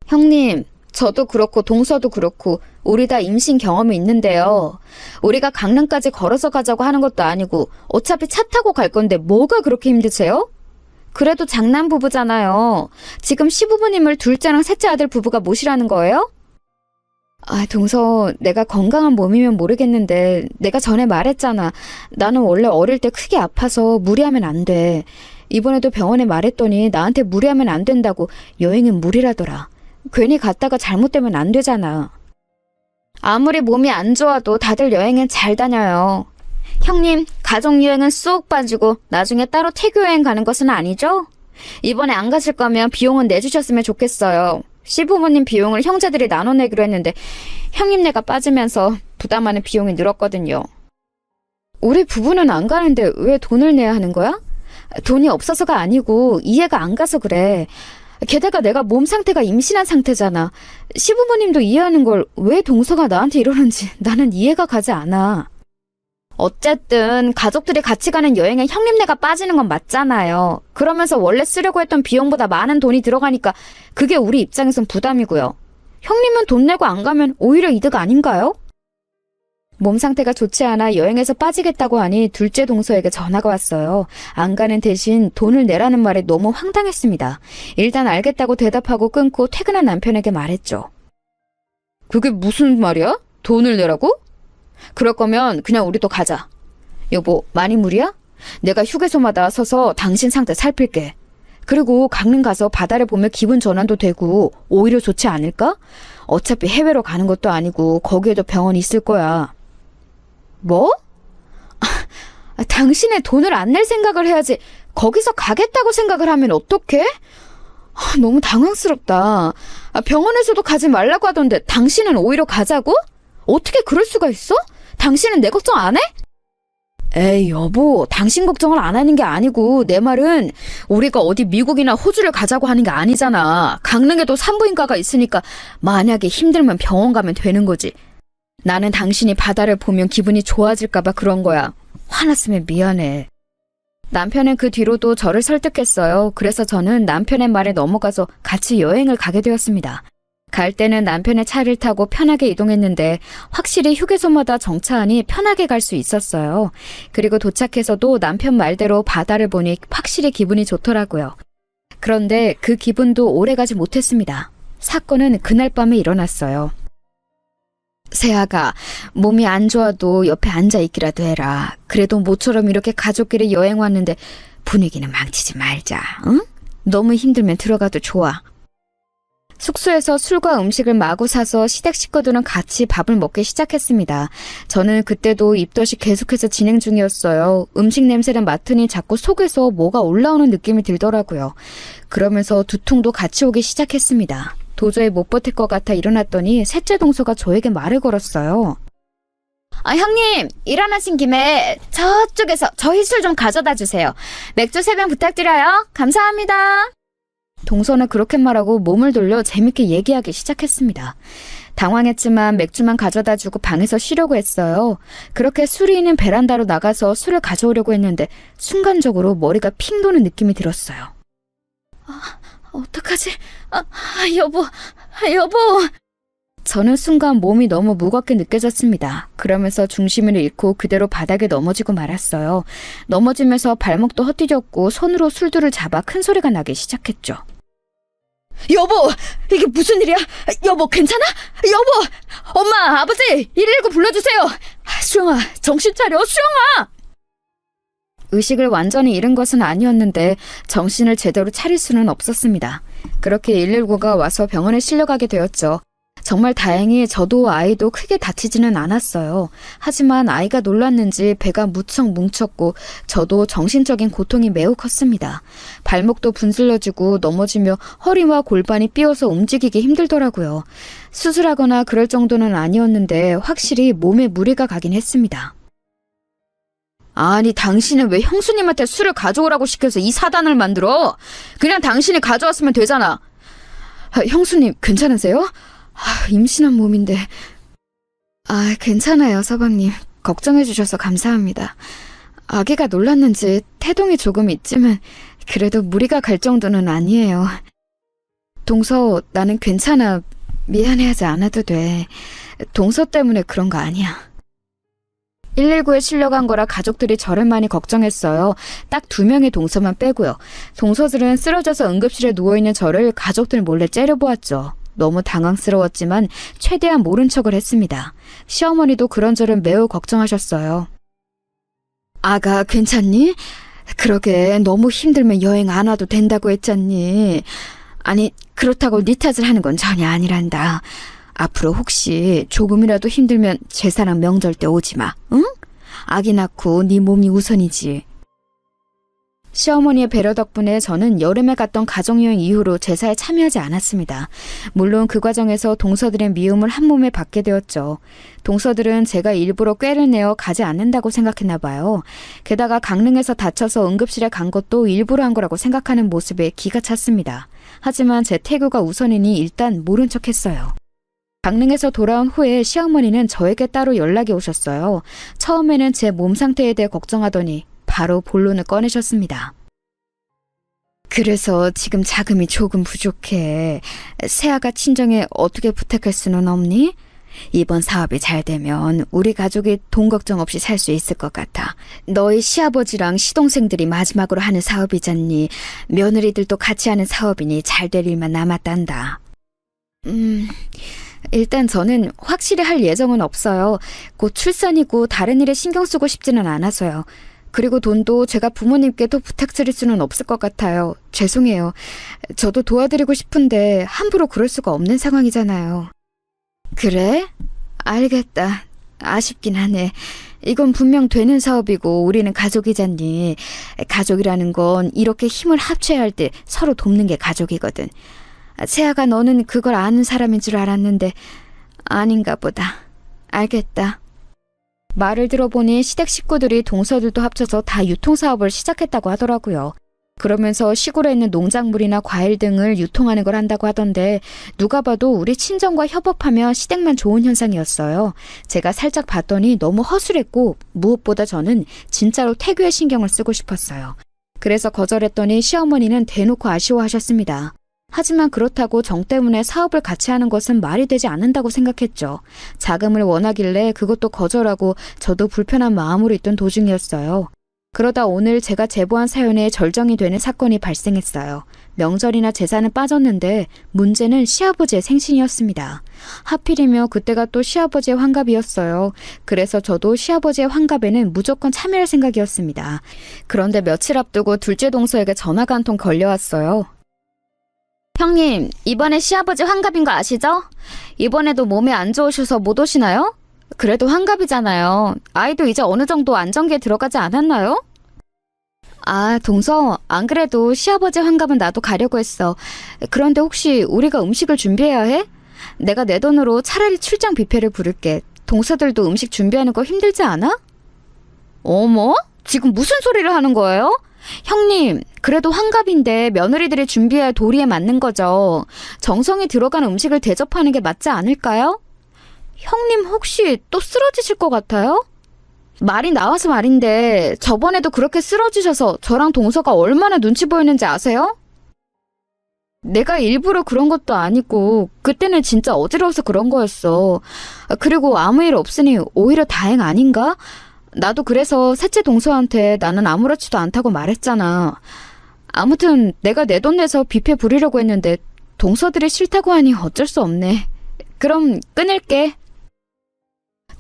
형님, 저도 그렇고 동서도 그렇고 우리 다 임신 경험이 있는데요. 우리가 강릉까지 걸어서 가자고 하는 것도 아니고 어차피 차 타고 갈 건데 뭐가 그렇게 힘드세요? 그래도 장남 부부잖아요. 지금 시부모님을 둘째랑 셋째 아들 부부가 모시라는 거예요? 아, 동서, 내가 건강한 몸이면 모르겠는데 내가 전에 말했잖아. 나는 원래 어릴 때 크게 아파서 무리하면 안 돼. 이번에도 병원에 말했더니 나한테 무리하면 안 된다고 여행은 무리라더라. 괜히 갔다가 잘못되면 안 되잖아. 아무리 몸이 안 좋아도 다들 여행은 잘 다녀요. 형님, 가족여행은 쏙 빠지고 나중에 따로 태교여행 가는 것은 아니죠? 이번에 안 가실 거면 비용은 내주셨으면 좋겠어요. 시부모님 비용을 형제들이 나눠내기로 했는데 형님네가 빠지면서 부담하는 비용이 늘었거든요. 우리 부부는 안 가는데 왜 돈을 내야 하는 거야? 돈이 없어서가 아니고 이해가 안 가서 그래. 게다가 내가 몸 상태가 임신한 상태잖아. 시부모님도 이해하는 걸 왜 동서가 나한테 이러는지 나는 이해가 가지 않아. 어쨌든 가족들이 같이 가는 여행에 형님네가 빠지는 건 맞잖아요. 그러면서 원래 쓰려고 했던 비용보다 많은 돈이 들어가니까 그게 우리 입장에선 부담이고요. 형님은 돈 내고 안 가면 오히려 이득 아닌가요? 몸 상태가 좋지 않아 여행에서 빠지겠다고 하니 둘째 동서에게 전화가 왔어요. 안 가는 대신 돈을 내라는 말에 너무 황당했습니다. 일단 알겠다고 대답하고 끊고 퇴근한 남편에게 말했죠. 그게 무슨 말이야? 돈을 내라고? 그럴 거면 그냥 우리도 가자. 여보, 많이 무리야? 내가 휴게소마다 서서 당신 상태 살필게. 그리고 강릉 가서 바다를 보며 기분 전환도 되고 오히려 좋지 않을까? 어차피 해외로 가는 것도 아니고 거기에도 병원이 있을 거야. 뭐? 당신의 돈을 안 낼 생각을 해야지 거기서 가겠다고 생각을 하면 어떡해? 너무 당황스럽다. 병원에서도 가지 말라고 하던데 당신은 오히려 가자고? 어떻게 그럴 수가 있어? 당신은 내 걱정 안 해? 에이 여보, 당신 걱정을 안 하는 게 아니고 내 말은 우리가 어디 미국이나 호주를 가자고 하는 게 아니잖아. 강릉에도 산부인과가 있으니까 만약에 힘들면 병원 가면 되는 거지. 나는 당신이 바다를 보면 기분이 좋아질까 봐 그런 거야. 화났으면 미안해. 남편은 그 뒤로도 저를 설득했어요. 그래서 저는 남편의 말에 넘어가서 같이 여행을 가게 되었습니다. 갈 때는 남편의 차를 타고 편하게 이동했는데 확실히 휴게소마다 정차하니 편하게 갈 수 있었어요. 그리고 도착해서도 남편 말대로 바다를 보니 확실히 기분이 좋더라고요. 그런데 그 기분도 오래가지 못했습니다. 사건은 그날 밤에 일어났어요. 세아가 몸이 안 좋아도 옆에 앉아있기라도 해라. 그래도 모처럼 이렇게 가족끼리 여행 왔는데 분위기는 망치지 말자. 응? 너무 힘들면 들어가도 좋아. 숙소에서 술과 음식을 마구 사서 시댁 식구들은 같이 밥을 먹기 시작했습니다. 저는 그때도 입덧이 계속해서 진행 중이었어요. 음식 냄새를 맡으니 자꾸 속에서 뭐가 올라오는 느낌이 들더라고요. 그러면서 두통도 같이 오기 시작했습니다. 도저히 못 버틸 것 같아 일어났더니 셋째 동서가 저에게 말을 걸었어요. 형님, 일어나신 김에 저쪽에서 저희 술 좀 가져다 주세요. 맥주 3병 부탁드려요. 감사합니다. 동서는 그렇게 말하고 몸을 돌려 재밌게 얘기하기 시작했습니다. 당황했지만 맥주만 가져다 주고 방에서 쉬려고 했어요. 그렇게 술이 있는 베란다로 나가서 술을 가져오려고 했는데 순간적으로 머리가 핑 도는 느낌이 들었어요. 어떡하지? 여보. 저는 순간 몸이 너무 무겁게 느껴졌습니다. 그러면서 중심을 잃고 그대로 바닥에 넘어지고 말았어요. 넘어지면서 발목도 헛디뎠고 손으로 술두를 잡아 큰 소리가 나기 시작했죠. 여보! 이게 무슨 일이야? 여보, 괜찮아? 여보! 엄마, 아버지! 119 불러주세요! 수영아, 정신 차려, 수영아! 의식을 완전히 잃은 것은 아니었는데 정신을 제대로 차릴 수는 없었습니다. 그렇게 119가 와서 병원에 실려가게 되었죠. 정말 다행히 저도 아이도 크게 다치지는 않았어요. 하지만 아이가 놀랐는지 배가 무척 뭉쳤고 저도 정신적인 고통이 매우 컸습니다. 발목도 분슬러지고 넘어지며 허리와 골반이 삐어서 움직이기 힘들더라고요. 수술하거나 그럴 정도는 아니었는데 확실히 몸에 무리가 가긴 했습니다. 아니, 당신은 왜 형수님한테 술을 가져오라고 시켜서 이 사단을 만들어? 그냥 당신이 가져왔으면 되잖아. 형수님, 괜찮으세요? 임신한 몸인데. 괜찮아요, 서방님. 걱정해 주셔서 감사합니다. 아기가 놀랐는지 태동이 조금 있지만 그래도 무리가 갈 정도는 아니에요. 동서, 나는 괜찮아. 미안해하지 않아도 돼. 동서 때문에 그런 거 아니야. 119에 실려간 거라 가족들이 저를 많이 걱정했어요. 딱 2명의 동서만 빼고요. 동서들은 쓰러져서 응급실에 누워있는 저를 가족들 몰래 째려보았죠. 너무 당황스러웠지만 최대한 모른 척을 했습니다. 시어머니도 그런저런 매우 걱정하셨어요. 아가 괜찮니? 그러게 너무 힘들면 여행 안 와도 된다고 했잖니. 아니 그렇다고 네 탓을 하는 건 전혀 아니란다. 앞으로 혹시 조금이라도 힘들면 제사랑 명절 때 오지 마. 응? 아기 낳고 네 몸이 우선이지. 시어머니의 배려 덕분에 저는 여름에 갔던 가족여행 이후로 제사에 참여하지 않았습니다. 물론 그 과정에서 동서들의 미움을 한 몸에 받게 되었죠. 동서들은 제가 일부러 꾀를 내어 가지 않는다고 생각했나 봐요. 게다가 강릉에서 다쳐서 응급실에 간 것도 일부러 한 거라고 생각하는 모습에 기가 찼습니다. 하지만 제 태교가 우선이니 일단 모른 척했어요. 강릉에서 돌아온 후에 시어머니는 저에게 따로 연락이 오셨어요. 처음에는 제 몸 상태에 대해 걱정하더니 바로 본론을 꺼내셨습니다. 그래서 지금 자금이 조금 부족해. 새아가 친정에 어떻게 부탁할 수는 없니? 이번 사업이 잘 되면 우리 가족이 돈 걱정 없이 살 수 있을 것 같아. 너희 시아버지랑 시동생들이 마지막으로 하는 사업이잖니. 며느리들도 같이 하는 사업이니 잘 될 일만 남았단다. 일단 저는 확실히 할 예정은 없어요. 곧 출산이고 다른 일에 신경 쓰고 싶지는 않아서요. 그리고 돈도 제가 부모님께 또 부탁드릴 수는 없을 것 같아요. 죄송해요. 저도 도와드리고 싶은데 함부로 그럴 수가 없는 상황이잖아요. 그래? 알겠다. 아쉽긴 하네. 이건 분명 되는 사업이고 우리는 가족이잖니. 가족이라는 건 이렇게 힘을 합쳐야 할 때 서로 돕는 게 가족이거든. 세아가 너는 그걸 아는 사람인 줄 알았는데 아닌가 보다. 알겠다. 말을 들어보니 시댁 식구들이 동서들도 합쳐서 다 유통사업을 시작했다고 하더라고요. 그러면서 시골에 있는 농작물이나 과일 등을 유통하는 걸 한다고 하던데 누가 봐도 우리 친정과 협업하면 시댁만 좋은 현상이었어요. 제가 살짝 봤더니 너무 허술했고 무엇보다 저는 진짜로 태교에 신경을 쓰고 싶었어요. 그래서 거절했더니 시어머니는 대놓고 아쉬워하셨습니다. 하지만 그렇다고 정 때문에 사업을 같이 하는 것은 말이 되지 않는다고 생각했죠. 자금을 원하길래 그것도 거절하고 저도 불편한 마음으로 있던 도중이었어요. 그러다 오늘 제가 제보한 사연에 절정이 되는 사건이 발생했어요. 명절이나 제사는 빠졌는데 문제는 시아버지의 생신이었습니다. 하필이며 그때가 또 시아버지의 환갑이었어요. 그래서 저도 시아버지의 환갑에는 무조건 참여할 생각이었습니다. 그런데 며칠 앞두고 둘째 동서에게 전화가 한 통 걸려왔어요. 형님, 이번에 시아버지 환갑인 거 아시죠? 이번에도 몸이 안 좋으셔서 못 오시나요? 그래도 환갑이잖아요. 아이도 이제 어느 정도 안정기에 들어가지 않았나요? 아, 동서, 안 그래도 시아버지 환갑은 나도 가려고 했어. 그런데 혹시 우리가 음식을 준비해야 해? 내가 내 돈으로 차라리 출장 뷔페를 부를게. 동서들도 음식 준비하는 거 힘들지 않아? 어머? 지금 무슨 소리를 하는 거예요? 형님, 그래도 환갑인데 며느리들이 준비해야 할 도리에 맞는 거죠. 정성이 들어간 음식을 대접하는 게 맞지 않을까요? 형님 혹시 또 쓰러지실 것 같아요? 말이 나와서 말인데 저번에도 그렇게 쓰러지셔서 저랑 동서가 얼마나 눈치 보였는지 아세요? 내가 일부러 그런 것도 아니고 그때는 진짜 어지러워서 그런 거였어. 그리고 아무 일 없으니 오히려 다행 아닌가? 나도 그래서 셋째 동서한테 나는 아무렇지도 않다고 말했잖아. 아무튼 내가 내 돈 내서 뷔페 부리려고 했는데 동서들이 싫다고 하니 어쩔 수 없네. 그럼 끊을게.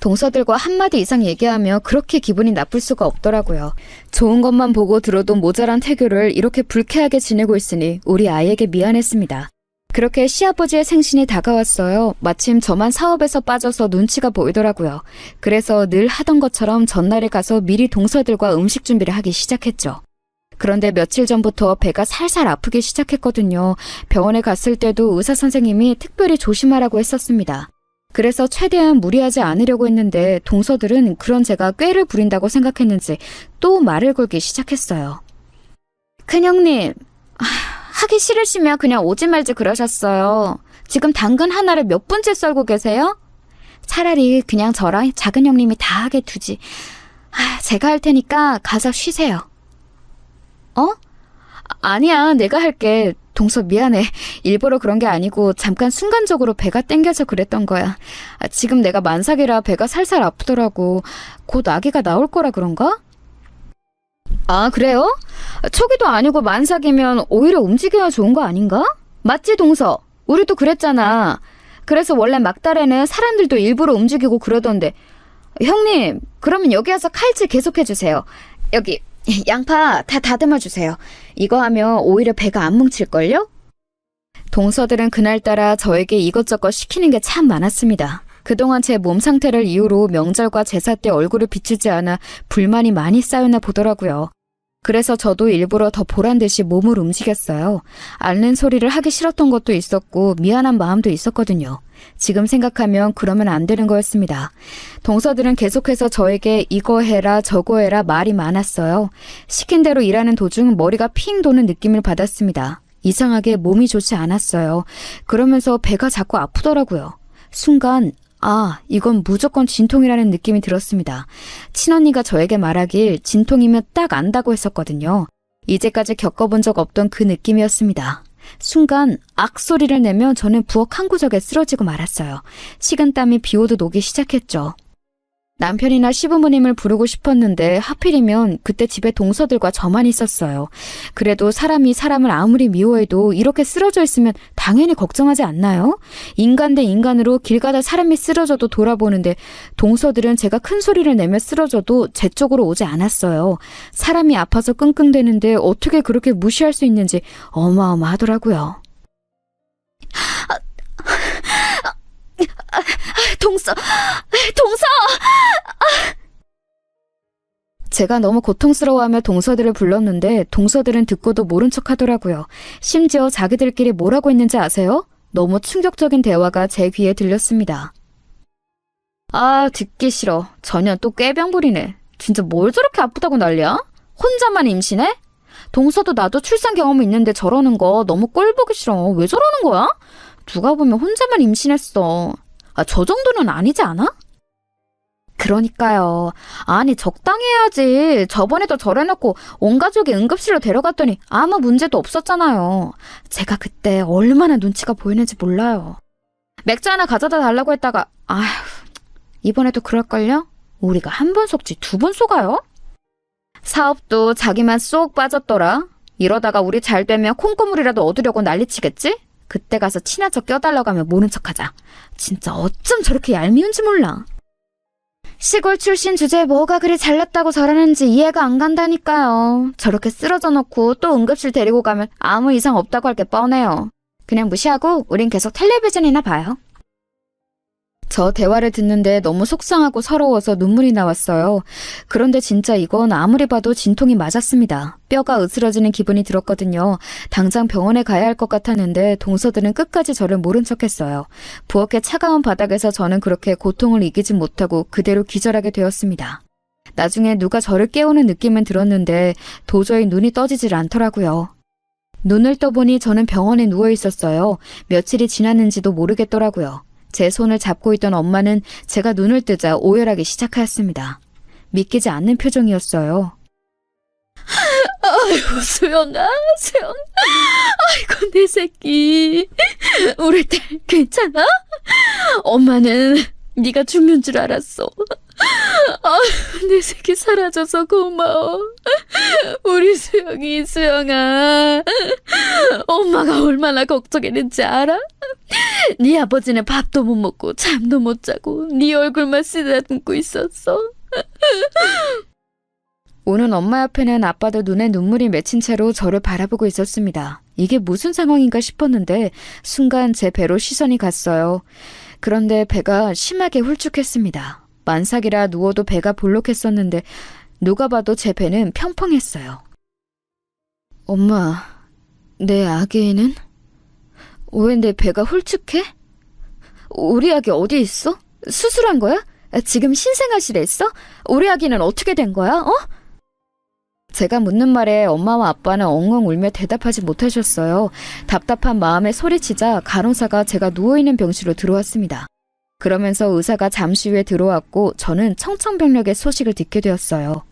동서들과 한마디 이상 얘기하며 그렇게 기분이 나쁠 수가 없더라고요. 좋은 것만 보고 들어도 모자란 태교를 이렇게 불쾌하게 지내고 있으니 우리 아이에게 미안했습니다. 그렇게 시아버지의 생신이 다가왔어요. 마침 저만 사업에서 빠져서 눈치가 보이더라고요. 그래서 늘 하던 것처럼 전날에 가서 미리 동서들과 음식 준비를 하기 시작했죠. 그런데 며칠 전부터 배가 살살 아프기 시작했거든요. 병원에 갔을 때도 의사 선생님이 특별히 조심하라고 했었습니다. 그래서 최대한 무리하지 않으려고 했는데 동서들은 그런 제가 꾀를 부린다고 생각했는지 또 말을 걸기 시작했어요. 큰형님, 하기 싫으시면 그냥 오지 말지 그러셨어요. 지금 당근 하나를 몇 분째 썰고 계세요? 차라리 그냥 저랑 작은 형님이 다 하게 두지. 제가 할 테니까 가서 쉬세요. 어? 아니야, 내가 할게. 동서 미안해. 일부러 그런 게 아니고 잠깐 순간적으로 배가 땡겨서 그랬던 거야. 지금 내가 만삭이라 배가 살살 아프더라고. 곧 아기가 나올 거라 그런가? 아, 그래요? 초기도 아니고 만삭이면 오히려 움직여야 좋은 거 아닌가? 맞지, 동서? 우리도 그랬잖아. 그래서 원래 막달에는 사람들도 일부러 움직이고 그러던데. 형님, 그러면 여기 와서 칼질 계속해주세요. 여기 양파 다 다듬어 주세요. 이거 하면 오히려 배가 안 뭉칠걸요? 동서들은 그날따라 저에게 이것저것 시키는 게 참 많았습니다. 그동안 제 몸 상태를 이유로 명절과 제사 때 얼굴을 비추지 않아 불만이 많이 쌓였나 보더라고요. 그래서 저도 일부러 더 보란 듯이 몸을 움직였어요. 앓는 소리를 하기 싫었던 것도 있었고 미안한 마음도 있었거든요. 지금 생각하면 그러면 안 되는 거였습니다. 동서들은 계속해서 저에게 이거 해라 저거 해라 말이 많았어요. 시킨 대로 일하는 도중 머리가 핑 도는 느낌을 받았습니다. 이상하게 몸이 좋지 않았어요. 그러면서 배가 자꾸 아프더라고요. 순간 이건 무조건 진통이라는 느낌이 들었습니다. 친언니가 저에게 말하길 진통이면 딱 안다고 했었거든요. 이제까지 겪어본 적 없던 그 느낌이었습니다. 순간 소리를 내며 저는 부엌 한 구석에 쓰러지고 말았어요. 식은땀이 비오듯 오기 시작했죠. 남편이나 시부모님을 부르고 싶었는데 하필이면 그때 집에 동서들과 저만 있었어요. 그래도 사람이 사람을 아무리 미워해도 이렇게 쓰러져 있으면 당연히 걱정하지 않나요? 인간 대 인간으로 길 가다 사람이 쓰러져도 돌아보는데 동서들은 제가 큰 소리를 내며 쓰러져도 제 쪽으로 오지 않았어요. 사람이 아파서 끙끙대는데 어떻게 그렇게 무시할 수 있는지 어마어마하더라고요. 동서! 제가 너무 고통스러워하며 동서들을 불렀는데 동서들은 듣고도 모른 척 하더라고요. 심지어 자기들끼리 뭐라고 했는지 아세요? 너무 충격적인 대화가 제 귀에 들렸습니다. 듣기 싫어. 전혀 또 꾀병 부리네. 진짜 뭘 저렇게 아프다고 난리야? 혼자만 임신해? 동서도 나도 출산 경험이 있는데 저러는 거 너무 꼴 보기 싫어. 왜 저러는 거야? 누가 보면 혼자만 임신했어. 저 정도는 아니지 않아? 그러니까요. 아니 적당히 해야지. 저번에도 저래놓고 온 가족이 응급실로 데려갔더니 아무 문제도 없었잖아요. 제가 그때 얼마나 눈치가 보이는지 몰라요. 맥주 하나 가져다 달라고 했다가 이번에도 그럴걸요? 우리가 한 번 속지 두 번 속아요? 사업도 자기만 쏙 빠졌더라. 이러다가 우리 잘 되면 콩고물이라도 얻으려고 난리치겠지? 그때 가서 친한 척 껴달라고 하면 모른 척하자. 진짜 어쩜 저렇게 얄미운지 몰라. 시골 출신 주제에 뭐가 그리 잘났다고 저러는지 이해가 안 간다니까요. 저렇게 쓰러져 놓고 또 응급실 데리고 가면 아무 이상 없다고 할 게 뻔해요. 그냥 무시하고 우린 계속 텔레비전이나 봐요. 저 대화를 듣는데 너무 속상하고 서러워서 눈물이 나왔어요. 그런데 진짜 이건 아무리 봐도 진통이 맞았습니다. 뼈가 으스러지는 기분이 들었거든요. 당장 병원에 가야 할 것 같았는데 동서들은 끝까지 저를 모른 척했어요. 부엌의 차가운 바닥에서 저는 그렇게 고통을 이기지 못하고 그대로 기절하게 되었습니다. 나중에 누가 저를 깨우는 느낌은 들었는데 도저히 눈이 떠지질 않더라고요. 눈을 떠보니 저는 병원에 누워 있었어요. 며칠이 지났는지도 모르겠더라고요. 제 손을 잡고 있던 엄마는 제가 눈을 뜨자 오열하기 시작하였습니다. 믿기지 않는 표정이었어요. 아이고, 수영아. 아이고, 내 새끼. 우리 딸 괜찮아? 엄마는 네가 죽는 줄 알았어. 아이고, 내 새끼 사라져서 고마워. 우리 수영아. 엄마가 얼마나 걱정했는지 알아? 네 아버지는 밥도 못 먹고 잠도 못 자고 네 얼굴만 쓰다듬고 있었어. 오는 엄마 옆에는 아빠도 눈에 눈물이 맺힌 채로 저를 바라보고 있었습니다. 이게 무슨 상황인가 싶었는데 순간 제 배로 시선이 갔어요. 그런데 배가 심하게 홀쭉했습니다. 만삭이라 누워도 배가 볼록했었는데 누가 봐도 제 배는 평평했어요. 엄마, 내 아기는? 왜 내 배가 홀쭉해? 우리 아기 어디 있어? 수술한 거야? 지금 신생아실에 있어? 우리 아기는 어떻게 된 거야? 어? 제가 묻는 말에 엄마와 아빠는 엉엉 울며 대답하지 못하셨어요. 답답한 마음에 소리치자 간호사가 제가 누워있는 병실로 들어왔습니다. 그러면서 의사가 잠시 후에 들어왔고 저는 청천벽력의 소식을 듣게 되었어요.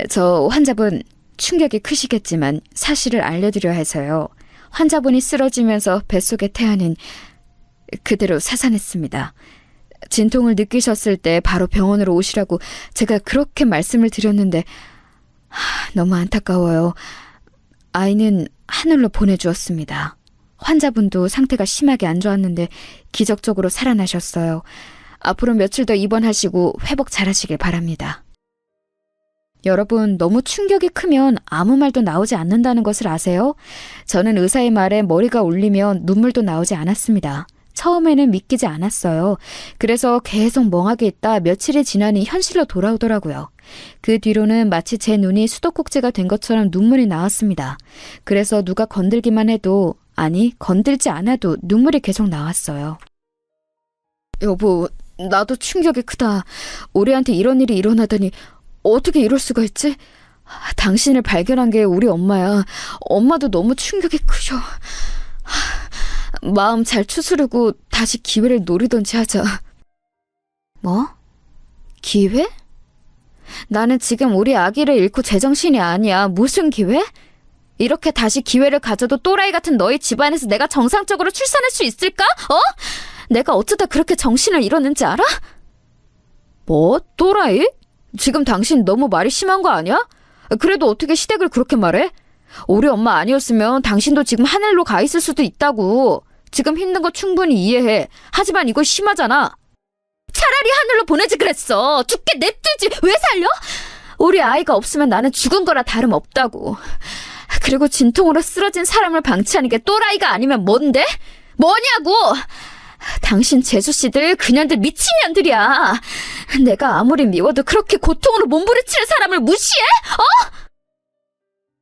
저 환자분 충격이 크시겠지만 사실을 알려드려야 해서요. 환자분이 쓰러지면서 뱃속의 태아는 그대로 사산했습니다. 진통을 느끼셨을 때 바로 병원으로 오시라고 제가 그렇게 말씀을 드렸는데 너무 안타까워요. 아이는 하늘로 보내주었습니다. 환자분도 상태가 심하게 안 좋았는데 기적적으로 살아나셨어요. 앞으로 며칠 더 입원하시고 회복 잘하시길 바랍니다. 여러분, 너무 충격이 크면 아무 말도 나오지 않는다는 것을 아세요? 저는 의사의 말에 머리가 울리면 눈물도 나오지 않았습니다. 처음에는 믿기지 않았어요. 그래서 계속 멍하게 있다 며칠이 지나니 현실로 돌아오더라고요. 그 뒤로는 마치 제 눈이 수도꼭지가 된 것처럼 눈물이 나왔습니다. 그래서 누가 건들기만 해도, 아니 건들지 않아도 눈물이 계속 나왔어요. 여보, 나도 충격이 크다. 우리한테 이런 일이 일어나다니 어떻게 이럴 수가 있지? 당신을 발견한 게 우리 엄마야. 엄마도 너무 충격이 크셔. 마음 잘 추스르고 다시 기회를 노리던지 하자. 뭐? 기회? 나는 지금 우리 아기를 잃고 제정신이 아니야. 무슨 기회? 이렇게 다시 기회를 가져도 또라이 같은 너희 집안에서 내가 정상적으로 출산할 수 있을까? 어? 내가 어쩌다 그렇게 정신을 잃었는지 알아? 뭐? 또라이? 지금 당신 너무 말이 심한 거 아니야? 그래도 어떻게 시댁을 그렇게 말해? 우리 엄마 아니었으면 당신도 지금 하늘로 가 있을 수도 있다고. 지금 힘든 거 충분히 이해해. 하지만 이거 심하잖아. 차라리 하늘로 보내지 그랬어. 죽게 냅두지. 왜 살려? 우리 아이가 없으면 나는 죽은 거라 다름없다고. 그리고 진통으로 쓰러진 사람을 방치하는 게 또라이가 아니면 뭔데? 뭐냐고! 당신 재수씨들 그년들 미친년들이야. 내가 아무리 미워도 그렇게 고통으로 몸부림치는 사람을 무시해? 어?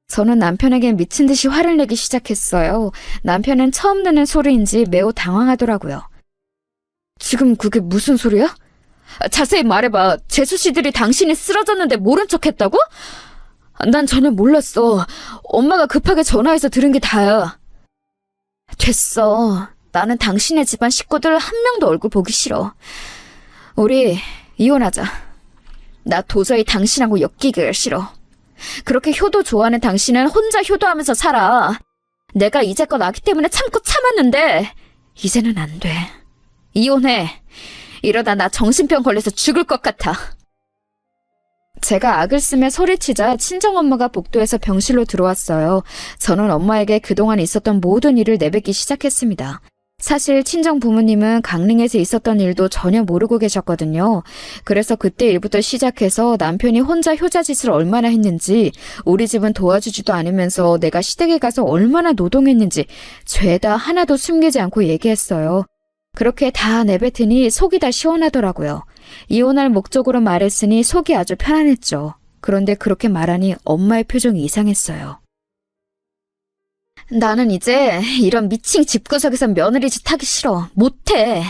저는 남편에게 미친 듯이 화를 내기 시작했어요. 남편은 처음 듣는 소리인지 매우 당황하더라고요. 지금 그게 무슨 소리야? 자세히 말해봐. 재수씨들이 당신이 쓰러졌는데 모른 척했다고? 난 전혀 몰랐어. 엄마가 급하게 전화해서 들은 게 다야. 됐어. 나는 당신의 집안 식구들 한 명도 얼굴 보기 싫어. 우리 이혼하자. 나 도저히 당신하고 엮이기가 싫어. 그렇게 효도 좋아하는 당신은 혼자 효도하면서 살아. 내가 이제껏 아기 때문에 참고 참았는데 이제는 안 돼. 이혼해. 이러다 나 정신병 걸려서 죽을 것 같아. 제가 악을 쓰며 소리치자 친정엄마가 복도에서 병실로 들어왔어요. 저는 엄마에게 그동안 있었던 모든 일을 내뱉기 시작했습니다. 사실 친정 부모님은 강릉에서 있었던 일도 전혀 모르고 계셨거든요. 그래서 그때 일부터 시작해서 남편이 혼자 효자짓을 얼마나 했는지, 우리 집은 도와주지도 않으면서 내가 시댁에 가서 얼마나 노동했는지 죄다 하나도 숨기지 않고 얘기했어요. 그렇게 다 내뱉으니 속이 다 시원하더라고요. 이혼할 목적으로 말했으니 속이 아주 편안했죠. 그런데 그렇게 말하니 엄마의 표정이 이상했어요. 나는 이제 이런 미친 집구석에서 며느리 짓 하기 싫어. 못해.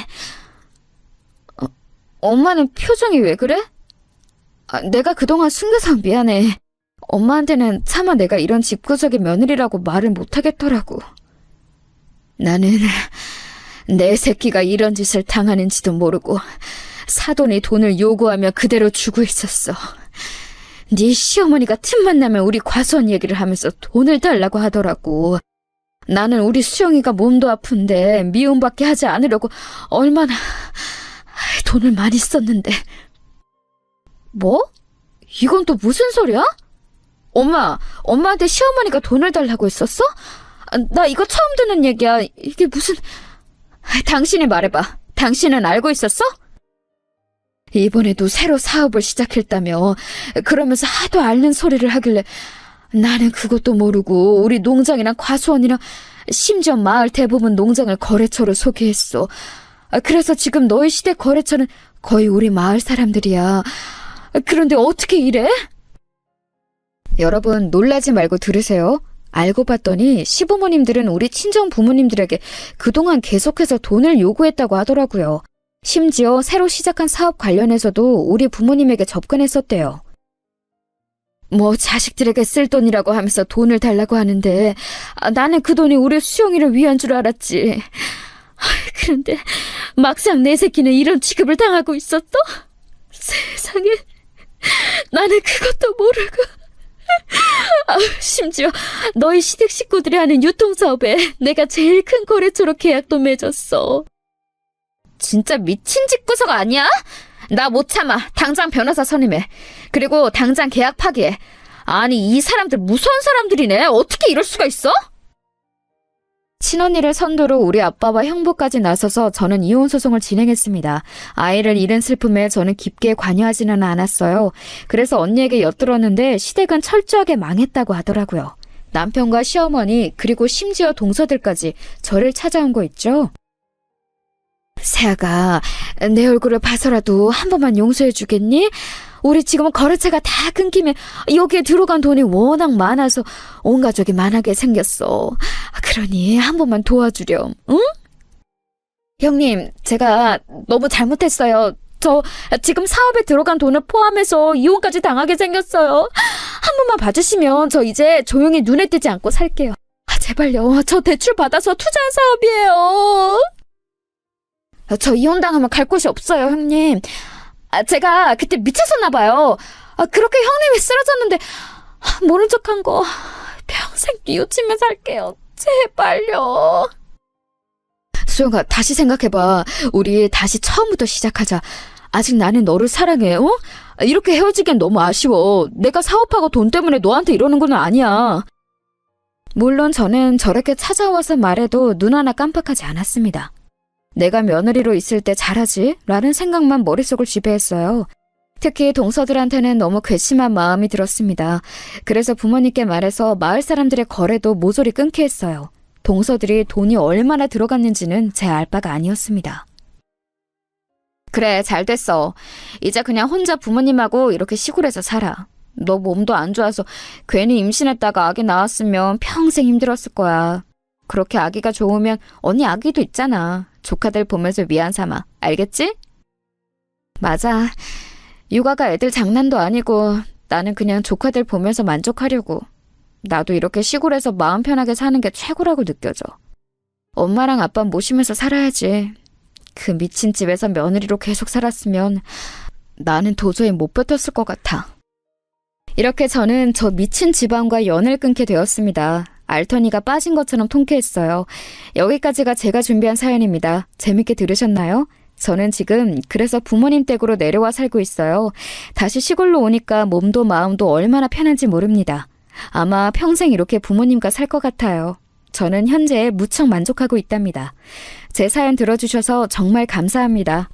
엄마는 표정이 왜 그래? 내가 그동안 숨겨서 미안해. 엄마한테는 차마 내가 이런 집구석의 며느리라고 말을 못하겠더라고. 나는 내 새끼가 이런 짓을 당하는지도 모르고 사돈이 돈을 요구하며 그대로 주고 있었어. 네 시어머니가 틈만 나면 우리 과수원 얘기를 하면서 돈을 달라고 하더라고. 나는 우리 수영이가 몸도 아픈데 미움받게 하지 않으려고 얼마나 돈을 많이 썼는데. 뭐? 이건 또 무슨 소리야? 엄마한테 시어머니가 돈을 달라고 했었어? 나 이거 처음 듣는 얘기야. 이게 무슨... 당신이 말해봐. 당신은 알고 있었어? 이번에도 새로 사업을 시작했다며. 그러면서 하도 앓는 소리를 하길래 나는 그것도 모르고 우리 농장이랑 과수원이랑 심지어 마을 대부분 농장을 거래처로 소개했어. 그래서 지금 너희 시댁 거래처는 거의 우리 마을 사람들이야. 그런데 어떻게 이래? 여러분 놀라지 말고 들으세요. 알고 봤더니 시부모님들은 우리 친정 부모님들에게 그동안 계속해서 돈을 요구했다고 하더라고요. 심지어 새로 시작한 사업 관련해서도 우리 부모님에게 접근했었대요. 뭐 자식들에게 쓸 돈이라고 하면서 돈을 달라고 하는데 나는 그 돈이 우리 수영이를 위한 줄 알았지. 그런데 막상 내 새끼는 이런 취급을 당하고 있었어? 세상에, 나는 그것도 모르고. 심지어 너희 시댁 식구들이 하는 유통사업에 내가 제일 큰 거래처로 계약도 맺었어. 진짜 미친 집구석 아니야? 나 못 참아. 당장 변호사 선임해. 그리고 당장 계약 파기해. 아니 이 사람들 무서운 사람들이네. 어떻게 이럴 수가 있어? 친언니를 선두로 우리 아빠와 형부까지 나서서 저는 이혼 소송을 진행했습니다. 아이를 잃은 슬픔에 저는 깊게 관여하지는 않았어요. 그래서 언니에게 엿들었는데 시댁은 철저하게 망했다고 하더라고요. 남편과 시어머니 그리고 심지어 동서들까지 저를 찾아온 거 있죠? 세아가 내 얼굴을 봐서라도 한 번만 용서해 주겠니? 우리 지금 거래처가 다 끊기면 여기에 들어간 돈이 워낙 많아서 온 가족이 만하게 생겼어. 그러니 한 번만 도와주렴, 응? 형님, 제가 너무 잘못했어요. 저 지금 사업에 들어간 돈을 포함해서 이혼까지 당하게 생겼어요. 한 번만 봐주시면 저 이제 조용히 눈에 띄지 않고 살게요. 제발요. 저 대출 받아서 투자한 사업이에요. 저 이혼당하면 갈 곳이 없어요, 형님. 제가 그때 미쳤었나 봐요. 그렇게 형님이 쓰러졌는데 모른 척한 거 평생 뉘우치며 살게요. 제발요. 수영아, 다시 생각해봐. 우리 다시 처음부터 시작하자. 아직 나는 너를 사랑해. 어? 이렇게 헤어지기엔 너무 아쉬워. 내가 사업하고 돈 때문에 너한테 이러는 건 아니야. 물론 저는 저렇게 찾아와서 말해도 눈 하나 깜빡하지 않았습니다. 내가 며느리로 있을 때 잘하지? 라는 생각만 머릿속을 지배했어요. 특히 동서들한테는 너무 괘씸한 마음이 들었습니다. 그래서 부모님께 말해서 마을 사람들의 거래도 모조리 끊게 했어요. 동서들이 돈이 얼마나 들어갔는지는 제 알 바가 아니었습니다. 그래, 잘 됐어. 이제 그냥 혼자 부모님하고 이렇게 시골에서 살아. 너 몸도 안 좋아서 괜히 임신했다가 아기 낳았으면 평생 힘들었을 거야. 그렇게 아기가 좋으면 언니 아기도 있잖아. 조카들 보면서 위안 삼아. 알겠지? 맞아. 육아가 애들 장난도 아니고 나는 그냥 조카들 보면서 만족하려고. 나도 이렇게 시골에서 마음 편하게 사는 게 최고라고 느껴져. 엄마랑 아빠 모시면서 살아야지. 그 미친 집에서 며느리로 계속 살았으면 나는 도저히 못 버텼을 것 같아. 이렇게 저는 저 미친 집안과 연을 끊게 되었습니다. 알터니가 빠진 것처럼 통쾌했어요. 여기까지가 제가 준비한 사연입니다. 재밌게 들으셨나요? 저는 지금 그래서 부모님 댁으로 내려와 살고 있어요. 다시 시골로 오니까 몸도 마음도 얼마나 편한지 모릅니다. 아마 평생 이렇게 부모님과 살 것 같아요. 저는 현재에 무척 만족하고 있답니다. 제 사연 들어주셔서 정말 감사합니다.